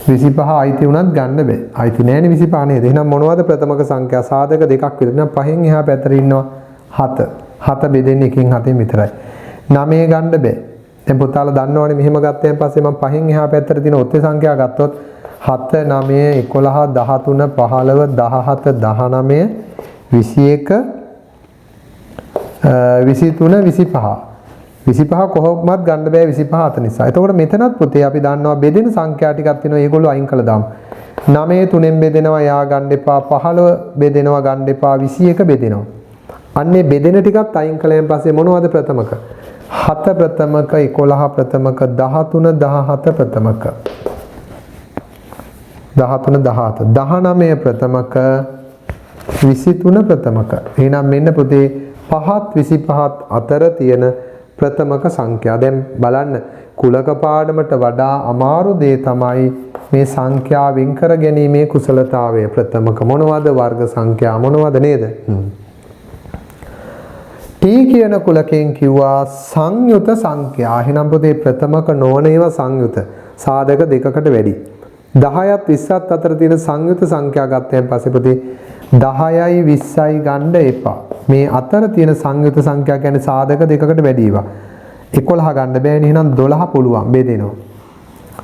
25 අයිති වුණත් ගන්න බෑ. අයිති නෑනේ 25 නේද? එහෙනම් මොනවද ප්‍රථමක සංඛ්‍යා? සාධක දෙකක් විතර. එහෙනම් 5න් එහා පැත්තට ඉන්නවා 7. 7 බෙදෙන්නේ 1න් 7න් විතරයි. 9 ගන්න බෑ. දැන් පුතාලා දන්නවනේ මෙහෙම ගත්තයන් පස්සේ මම 5න් එහා පැත්තට තියෙන ඔත්තේ සංඛ්‍යා ගත්තොත් 7 9 11 13 15 17 19 21 23 25 25 කොහොමවත් ගන්න බෑ 25 අත නිසා. එතකොට මෙතනත් පුතේ අපි දන්නවා බෙදෙන සංඛ්‍යා ටිකක් තියෙනවා. ඒගොල්ලෝ අයින් කළා දාමු. 9 3ෙන් බෙදෙනවා යා ගන්න එපා. 15 බෙදෙනවා ගන්න එපා. 21 බෙදෙනවා. අන්නේ බෙදෙන ටිකත් අයින් කළාන් පස්සේ මොනවද ප්‍රථමක? 7 ප්‍රථමක 11 ප්‍රථමක 13 17 ප්‍රථමක 13 17 19 ප්‍රථමක 23 ප්‍රථමක. එහෙනම් මෙන්න පුතේ 5ත් 25ත් අතර තියෙන ප්‍රථමක සංඛ්‍යා. දැන් බලන්න කුලක පාඩමට වඩා අමාරු දේ තමයි මේ සංඛ්‍යා වෙන් කර ගැනීමේ කුසලතාවය. ප්‍රථමක මොනවද? වර්ග සංඛ්‍යා මොනවද නේද? T කියන කුලකෙන් කිව්වා සංයුත සංඛ්‍යා. එහෙනම් පුතේ ප්‍රථමක නොවන ඒවා සංයුත. සාධක දෙකකට වැඩි. 10ත් 20ත් අතර තියෙන සංයුත සංඛ්‍යා ගත්තයන් පස්සේ පුතේ 10යි 20යි ගන්න එපා. මේ අතර තියෙන සංයුත සංඛ්‍යා කියන්නේ සාධක දෙකකට වැඩි ඒවා. 11 ගන්න බෑනේ. එහෙනම් 12 පුළුවන් බෙදෙනවා.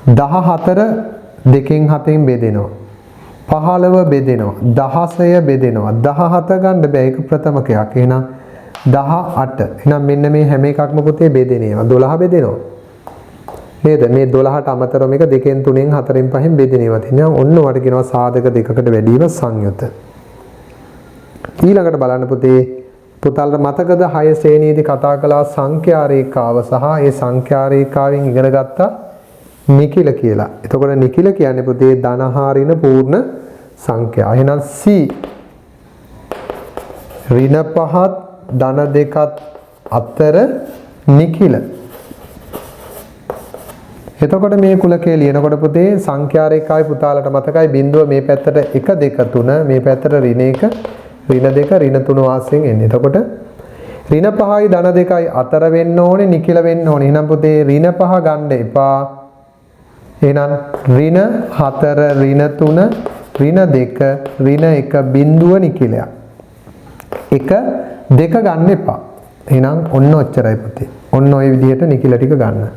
14 2න් 7න් බෙදෙනවා. 15 බෙදෙනවා. 16 බෙදෙනවා. 17 ගන්න බෑ. ඒක ප්‍රථමකයක්. එහෙනම් 18. එහෙනම් මෙන්න මේ හැම එකක්ම පුතේ බෙදෙන ඒවා. 12 බෙදෙනවා. නේද? මේ 12ට අමතරව මේක 2න් 3න් 4න් 5න් බෙදෙන ඒවා තියෙනවා. ඔන්න වට කියනවා සාධක දෙකකට වැඩිව සංයුත. ඊළඟට බලන්න පුතේ පුතාලට මතකද 6 ශ්‍රේණියේදී කතා කළා සංඛ්‍යා රේඛාව සහ ඒ සංඛ්‍යා රේඛාවෙන් ඉගෙන ගත්තා නිකිල කියලා. එතකොට නිකිල කියන්නේ පුතේ ධන හා ඍණ පූර්ණ සංඛ්‍යා. එහෙනම් C ඍණ 5ත් ධන 2ත් අතර නිකිල. එතකොට මේ කුලකේ ලියනකොට පුතේ සංඛ්‍යා රේඛාවේ පුතාලට මතකයි බිඳුව මේ පැත්තට 1 2 3 මේ පැත්තට ඍණ 1 ඍණ 2 ඍණ 3 වාසියෙන් එන්නේ. එතකොට ඍණ 5යි ධන 2යි අතර වෙන්න ඕනේ නිකිල වෙන්න ඕනේ. එහෙනම් පුතේ ඍණ 5 ගන්න එපා. එහෙනම් ඍණ 4 ඍණ 3 ඍණ 2 ඍණ 1 බිඳුව නිකිලයක්. 1 2 ගන්න එපා. එහෙනම් ඔන්න ඔච්චරයි පුතේ. ඔන්න ওই විදිහට නිකිල ටික ගන්න.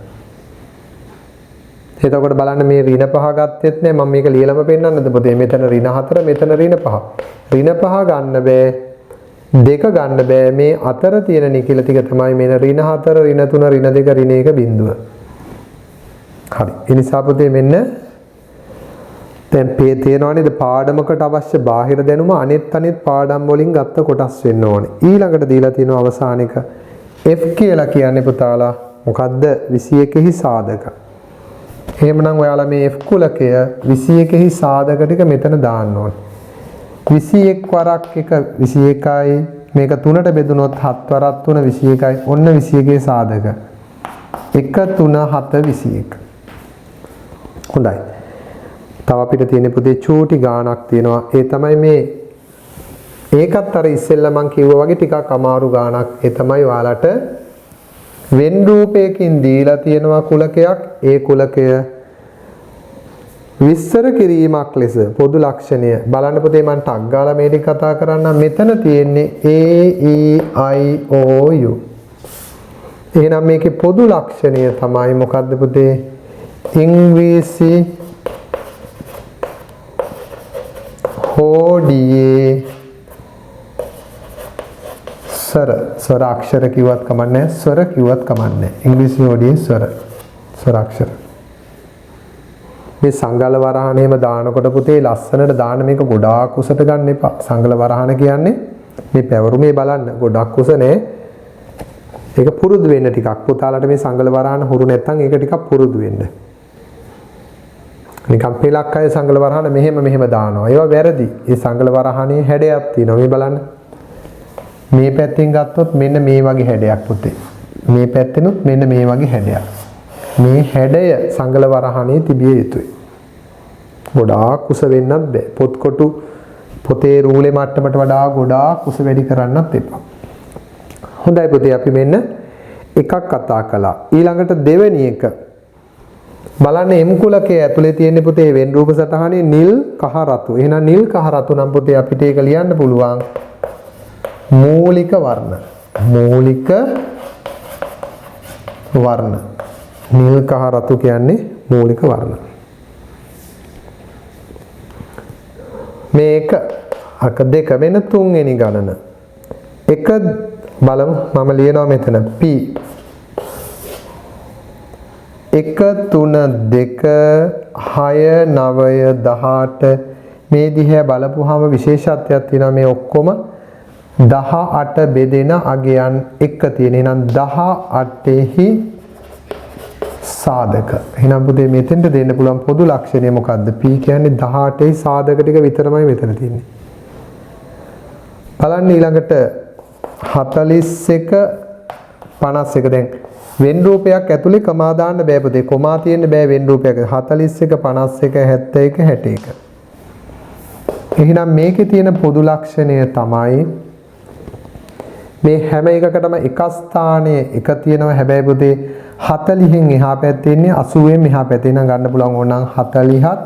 එතකොට බලන්න මේ ඍණ 5 ගත්තෙත් නෑ මම මේක ලියලම පෙන්නන්නද පුතේ. මෙතන ඍණ 4 මෙතන ඍණ 5. ඍණ 5 ගන්න බෑ. 2 ගන්න බෑ. මේ අතර තියෙන නිකිල ටික තමයි මෙන්න ඍණ 4 ඍණ 3 ඍණ 2 ඍණ 1 බිඳුව. හරි. ඒ නිසා පුතේ මෙන්න දැන් තේරෙනවා නේද පාඩමකට අවශ්‍ය බාහිර දැනුම අනෙත් පාඩම් වලින් ගත්ත කොටස් වෙන්න ඕනේ. ඊළඟට දීලා තියෙන අවසානික F කියලා කියන්නේ පුතාලා මොකද්ද? 21 සාධක. එහෙමනම් ඔයාලා මේ F කුලකය 21 සාධක ටික මෙතන දාන්න ඕනේ. 21 වරක් 1 21යි මේක 3ට බෙදුනොත් 7 වරක් 3 21යි. ඔන්න 21ගේ සාධක. 1 3 7 21. හොඳයි. තව අපිට තියෙන පුතේ චූටි ගාණක් තියෙනවා. ඒ තමයි මේ ඒකත් අර ඉස්සෙල්ලා මම කිව්වා වගේ ටිකක් අමාරු ගාණක්. ඒ තමයි ඔයාලට වෙන් රූපයකින් දීලා තියෙනවා කුලකයක්. ඒ කුලකය විස්තර කිරීමක් ලෙස පොදු ලක්ෂණය බලන්න පුතේ මම ටක් ගාලා මේ ටික කතා කරන්නම්. මෙතන තියෙන්නේ A E I O U. එහෙනම් මේකේ පොදු ලක්ෂණය තමයි මොකද්ද පුතේ? ඉංග්‍රීසි හෝඩියේ ස්වර අක්ෂර කිව්වත් කමන්නේ ස්වර කිව්වත් කමන්නේ. ඉංග්‍රීසි හෝඩියේ ස්වර අක්ෂර. මේ සංගල වරහණේම දානකොට පුතේ ලස්සනට දාන්න මේක ගොඩාක් උසට ගන්න එපා. සංගල වරහණ කියන්නේ මේ පැවරුමේ බලන්න ගොඩක් උස නෑ. ඒක පුරුදු වෙන්න ටිකක්. පුතාලට මේ සංගල වරහණ හුරු නැත්නම් ඒක ටිකක් පුරුදු වෙන්න. නිකම් පෙලක් අය සංගල වරහණ මෙහෙම දානවා. ඒවා වැරදි. මේ සංගල වරහණේ හැඩයක් තියෙනවා. මේ බලන්න. මේ පැත්තෙන් ගත්තොත් මෙන්න මේ වගේ හැඩයක් පුතේ. මේ පැත්තෙනුත් මෙන්න මේ වගේ හැඩයක්. මේ හැඩය සංගල වරහණේ තිබිය යුතුයි. ගොඩාක් උස වෙන්නත් බෑ. පොත්කොටු පොතේ රූලේ මට්ටමට වඩා ගොඩාක් උස වැඩි කරන්නත් එපා. හොඳයි පුතේ අපි මෙන්න එකක් කතා කළා. ඊළඟට දෙවෙනි එක බලන්න එම් කුලකයේ ඇතුලේ තියෙන පුතේ වෙන් රූප සටහනේ නිල් කහ රතු. එහෙනම් නිල් කහ රතු නම් පුතේ අපිට ඒක ලියන්න පුළුවන් මූලික වර්ණ. මූලික වර්ණ. නිල් කහ රතු කියන්නේ මූලික වර්ණ. මේක අක දෙක වෙන තුන්වෙනි ගණන. එක බලමු මම ලියනවා මෙතන P 1 3 2 6 9 18 මේ දිහා බලපුවාම විශේෂත්වයක් තියෙනවා. මේ ඔක්කොම 18 බෙදෙන අගයන් එක තියෙන. එහෙනම් 18හි සාධක. එහෙනම් පුතේ මෙතෙන්ට දෙන්න පුළුවන් පොදු ලක්ෂණය මොකද්ද? P කියන්නේ 18හි සාධක ටික විතරමයි මෙතන තියෙන්නේ. බලන්න ඊළඟට 41 51 දැන් වෙන් රූපයක් ඇතුලේ කමා දාන්න බෑ පුතේ. කොමා තියෙන්න බෑ වෙන් රූපයක. 41 51 71 61. එහෙනම් මේකේ තියෙන පොදු ලක්ෂණය තමයි මේ හැම එකකටම එක ස්ථානයේ එක තියෙනවා. හැබැයි පුතේ 40න් එහා පැත්තේ ඉන්නේ 80න් මෙහා පැත්තේ නම් ගන්න පුළුවන් ඕනනම් 40ත්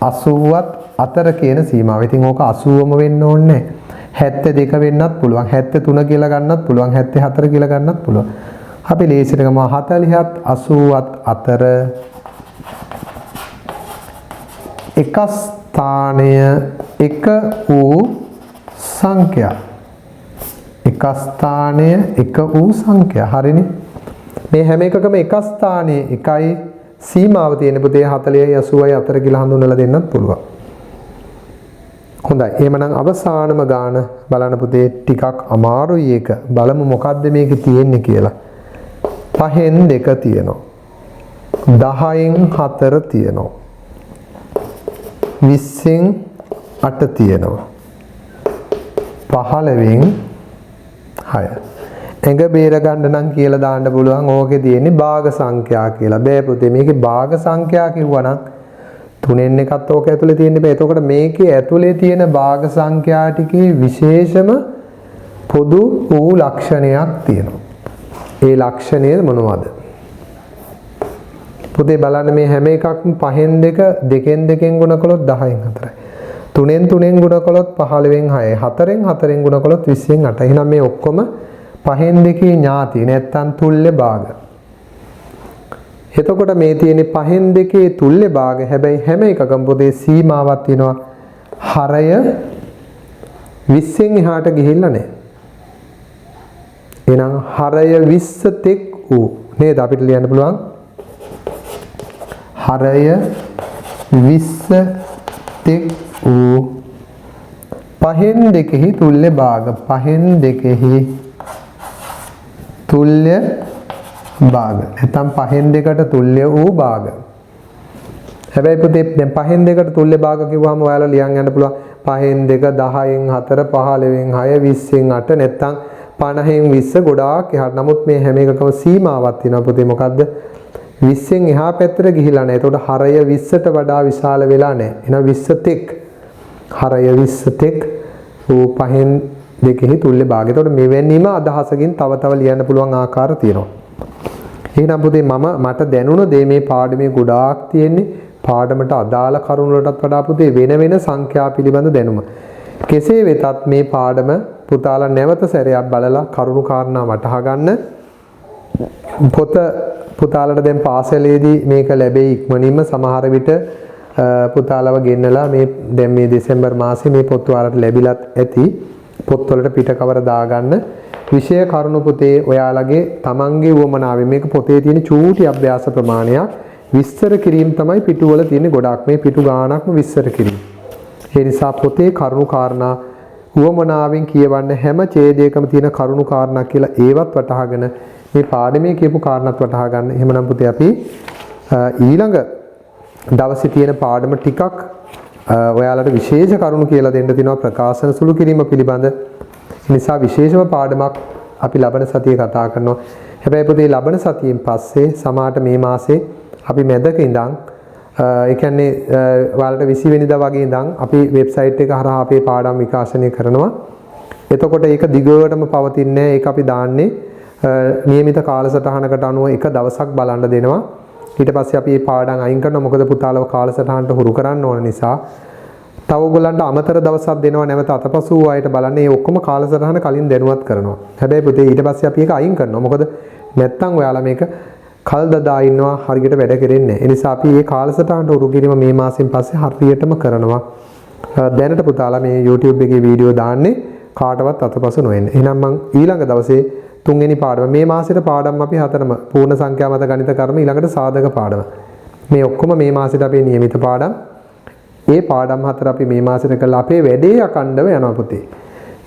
80ත් අතර කියන සීමාව. ඉතින් ඕක 80ම වෙන්න ඕනේ නැහැ. 72 වෙන්නත් පුළුවන්. 73 කියලා ගන්නත් පුළුවන්. 74 කියලා ගන්නත් පුළුවන්. අපි ලේසියට ගමු 40ත් 80ත් අතර එක ස්ථානය එක වූ සංඛ්‍යා. එක ස්ථානය එක වූ සංඛ්‍යා. හරිනේ. මේ හැම එකකම එක ස්ථානයේ එකයි සීමාව තියෙන පුතේ 40යි 80යි අතර කියලා හඳුන්වලා දෙන්නත් පුළුවන්. හොඳයි. එහෙමනම් අවසානම ගාන බලන්න පුතේ ටිකක් අමාරුයි ඒක. බලමු මොකද්ද මේකේ තියෙන්නේ කියලා. 5න් 2 තියෙනවා. 10න් 4 තියෙනවා. 20න් 8 තියෙනවා. 15න් 6. ඇඟ බේර ගන්න නම් කියලා දාන්න පුළුවන්. ඕකේ තියෙන්නේ භාග සංඛ්‍යා කියලා. බෑ පුතේ මේකේ භාග සංඛ්‍යා කිව්වනම් 3න් එකත් ඕක ඇතුලේ තියෙන්න බෑ. එතකොට මේකේ ඇතුලේ තියෙන භාග සංඛ්‍යා ටිකේ විශේෂම පොදු වූ ලක්ෂණයක් තියෙනවා. ඒ ලක්ෂණය මොනවද? පුතේ බලන්න මේ හැම එකක්ම 5න් 2 2න් 2න් ගුණ කළොත් 10න් 4යි. 3න් 3න් ගුණ කළොත් 15න් 6යි. 4න් 4න් ගුණ කළොත් 20න් 8යි. එහෙනම් මේ ඔක්කොම 5න් 2 ඥාති නැත්තම් තුල්්‍ය භාග. එතකොට මේ තියෙන්නේ 5න් 2 තුල්්‍ය භාග. හැබැයි හැම එකකම පොතේ සීමාවක් තියෙනවා. හරය 20න් එහාට ගිහිල්ලා නැහැ. එහෙනම් හරය 20 තෙක් වූ නේද අපිට ලියන්න පුළුවන්. හරය 20 තෙක් වූ 5න් 2හි තුල්්‍ය භාග. 5න් 2හි තුල්්‍ය භාග. නැත්නම් 5න් 2ට තුල්්‍ය වූ භාග. හැබැයි පුතේ දැන් 5න් 2ට තුල්්‍ය භාග කිව්වම ඔයාලා ලියන් යන්න පුළුවන් 5න් 2 10න් 4 15න් 6 20න් 8 නැත්තම් 50න් 20 ගොඩාක් එහාට. නමුත් මේ හැම එකකම සීමාවක් තියෙනවා පුතේ. මොකද්ද? 20න් එහා පැත්තට ගිහිලා නැහැ. ඒතකොට හරය 20ට වඩා විශාල වෙලා නැහැ. එහෙනම් 20 තෙක් හරය 20 තෙක් ඌ 5න් 2 තුල්ලේ භාගය. ඒතකොට මෙවැනිම අදහසකින් තව ලියන්න පුළුවන් ආකාර තියෙනවා. එහෙනම් පුතේ මට දැනුණ දේ මේ පාඩමේ ගොඩාක් තියෙන්නේ පාඩමට අදාළ කරුණු වලටත් වඩා පුතේ වෙන සංඛ්‍යා පිළිබඳ දැනුම. කෙසේ වෙතත් මේ පාඩම පුතාලා නැවත සැරයක් බලලා කරුණු කාරණා වටහා ගන්න. පොත පුතාලට දැන් පාසලේදී මේක ලැබෙයි ඉක්මනින්ම. සමහර විට පුතාලව ගෙන්නලා දැන් මේ දෙසැම්බර් මාසේ මේ පොත් වලට ලැබිලත් ඇති. පොත්වලට පිට කවර දාගන්න. විෂය කරුණු පුතේ ඔයාලගේ තමන්ගේ උවමනාවෙන් මේක පොතේ තියෙන චූටි අභ්‍යාස ප්‍රමාණයක් විස්තර කිරීම තමයි පිටුවල තියෙන්නේ. ගොඩක් මේ පිටු ගාණක්ම විස්තර කිරීම. ඒ නිසා පොතේ කරුණු කාරණා උවමනාවෙන් කියවන්න හැම ඡේදයකම තියෙන කරුණු කාරණා කියලා ඒවත් වටහාගෙන මේ පාඩමේ කියපු කාරණාත් වටහා ගන්න. එහෙමනම් පුතේ අපි ඊළඟ දවසේ තියෙන පාඩම ටිකක් ඔයාලට විශේෂ කරුණු කියලා දෙන්න තියෙනවා ප්‍රකාශන සුළු කිරීම පිළිබඳ. නිසා විශේෂම පාඩමක් අපි ලබන සතියේ කතා කරනවා. හැබැයි පුතේ ලබන සතියෙන් පස්සේ සමාට මේ මාසේ අපි මැදක ඉඳන් ඒ කියන්නේ ඔයාලට 20 වෙනිදා වගේ ඉඳන් අපි වෙබ්සයිට් එක හරහා අපේ පාඩම් විකාශනය කරනවා. එතකොට ඒක දිගටම පවතින්නේ. ඒක අපි දාන්නේ නියමිත කාලසටහනකට අනුව එක දවසක් බලන්න දෙනවා. ඊට පස්සේ අපි මේ පාඩම් අයින් කරනවා. මොකද පුතාලව කාලසටහනට හුරු කරන්න ඕන නිසා. තව ඔයගොල්ලන්ට අමතර දවසක් දෙනවා නැවත අතපසු ආයෙත් බලන්න. මේ ඔක්කොම කාලසටහන කලින් දැනුවත් කරනවා. හැබැයි පුතේ ඊට පස්සේ අපි ඒක අයින් කරනවා. මොකද නැත්තම් ඔයාලා මේක කල් දදා ඉන්නවා හරියට වැඩ කරෙන්නේ නැහැ. ඒ නිසා අපි මේ කාලසටහනට උරු කිරීම මේ මාසෙන් පස්සේ හරියටම කරනවා. දැනට පුතාලා මේ YouTube එකේ වීඩියෝ දාන්නේ කාටවත් අතපසු නොවෙන්න. එහෙනම් මම ඊළඟ දවසේ 3 වෙනි පාඩම මේ මාසෙට පාඩම් අපි 4ම පූර්ණ සංඛ්‍යා මත ගණිත කර්ම ඊළඟට සාධක පාඩම. මේ ඔක්කොම මේ මාසෙට අපේ නියමිත පාඩම්. ඒ පාඩම් 4 අපි මේ මාසෙට කළා අපේ වැඩේ අකණ්ඩව යනවා පුතේ.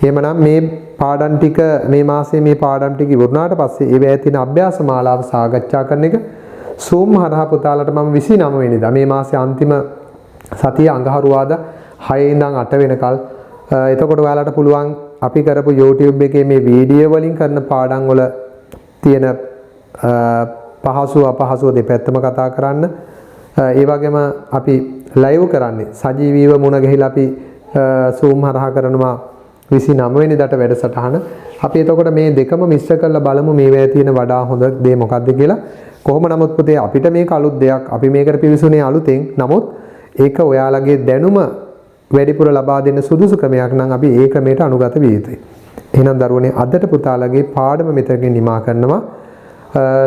එහෙමනම් මේ පාඩම් ටික මේ මාසේ මේ පාඩම් ටික ඉවරුනාට පස්සේ ඒවැය තියෙන අභ්‍යාස මාලාව සාකච්ඡා කරන එක Zoom හරහා පුතාලට මම 29 වෙනිදා මේ මාසේ අන්තිම සතිය අඟහරුවාදා 6 ඉඳන් 8 වෙනකල් එතකොට ඔයාලට පුළුවන් අපි කරපු YouTube එකේ මේ වීඩියෝ වලින් කරන පාඩම් වල තියෙන පහසු අපහසු දෙපැත්තම කතා කරන්න. ඒ වගේම අපි ලයිව් කරන්නේ සජීවීව මුණ ගැහිලා අපි Zoom හරහා කරනවා 29 වෙනිදාට වැඩසටහන. අපි එතකොට මේ දෙකම මිශ්‍ර කරලා බලමු මේවැය තියෙන වඩා හොඳ දේ මොකක්ද කියලා. කොහොම නමුත් පුතේ අපිට මේක අලුත් දෙයක්. අපි මේකට පිවිසුනේ අලුතෙන්. නමුත් ඒක ඔයාලගේ දැනුම වැඩිපුර ලබා දෙන්න සුදුසු ක්‍රමයක් නම් අපි ඒ ක්‍රමයට අනුගත විය යුතුයි. එහෙනම් දරුවනේ අදට පුතාලගේ පාඩම මෙතනකින් නිමා කරනවා.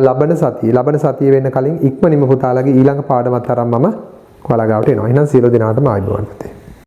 ලබන සතිය වෙන්න කලින් ඉක්මනින්ම පුතාලගේ ඊළඟ පාඩමත් අරන් මම ඔයාලා ගාවට එනවා. එහෙනම් සියලු දෙනාටම ආයුබෝවන් පුතේ.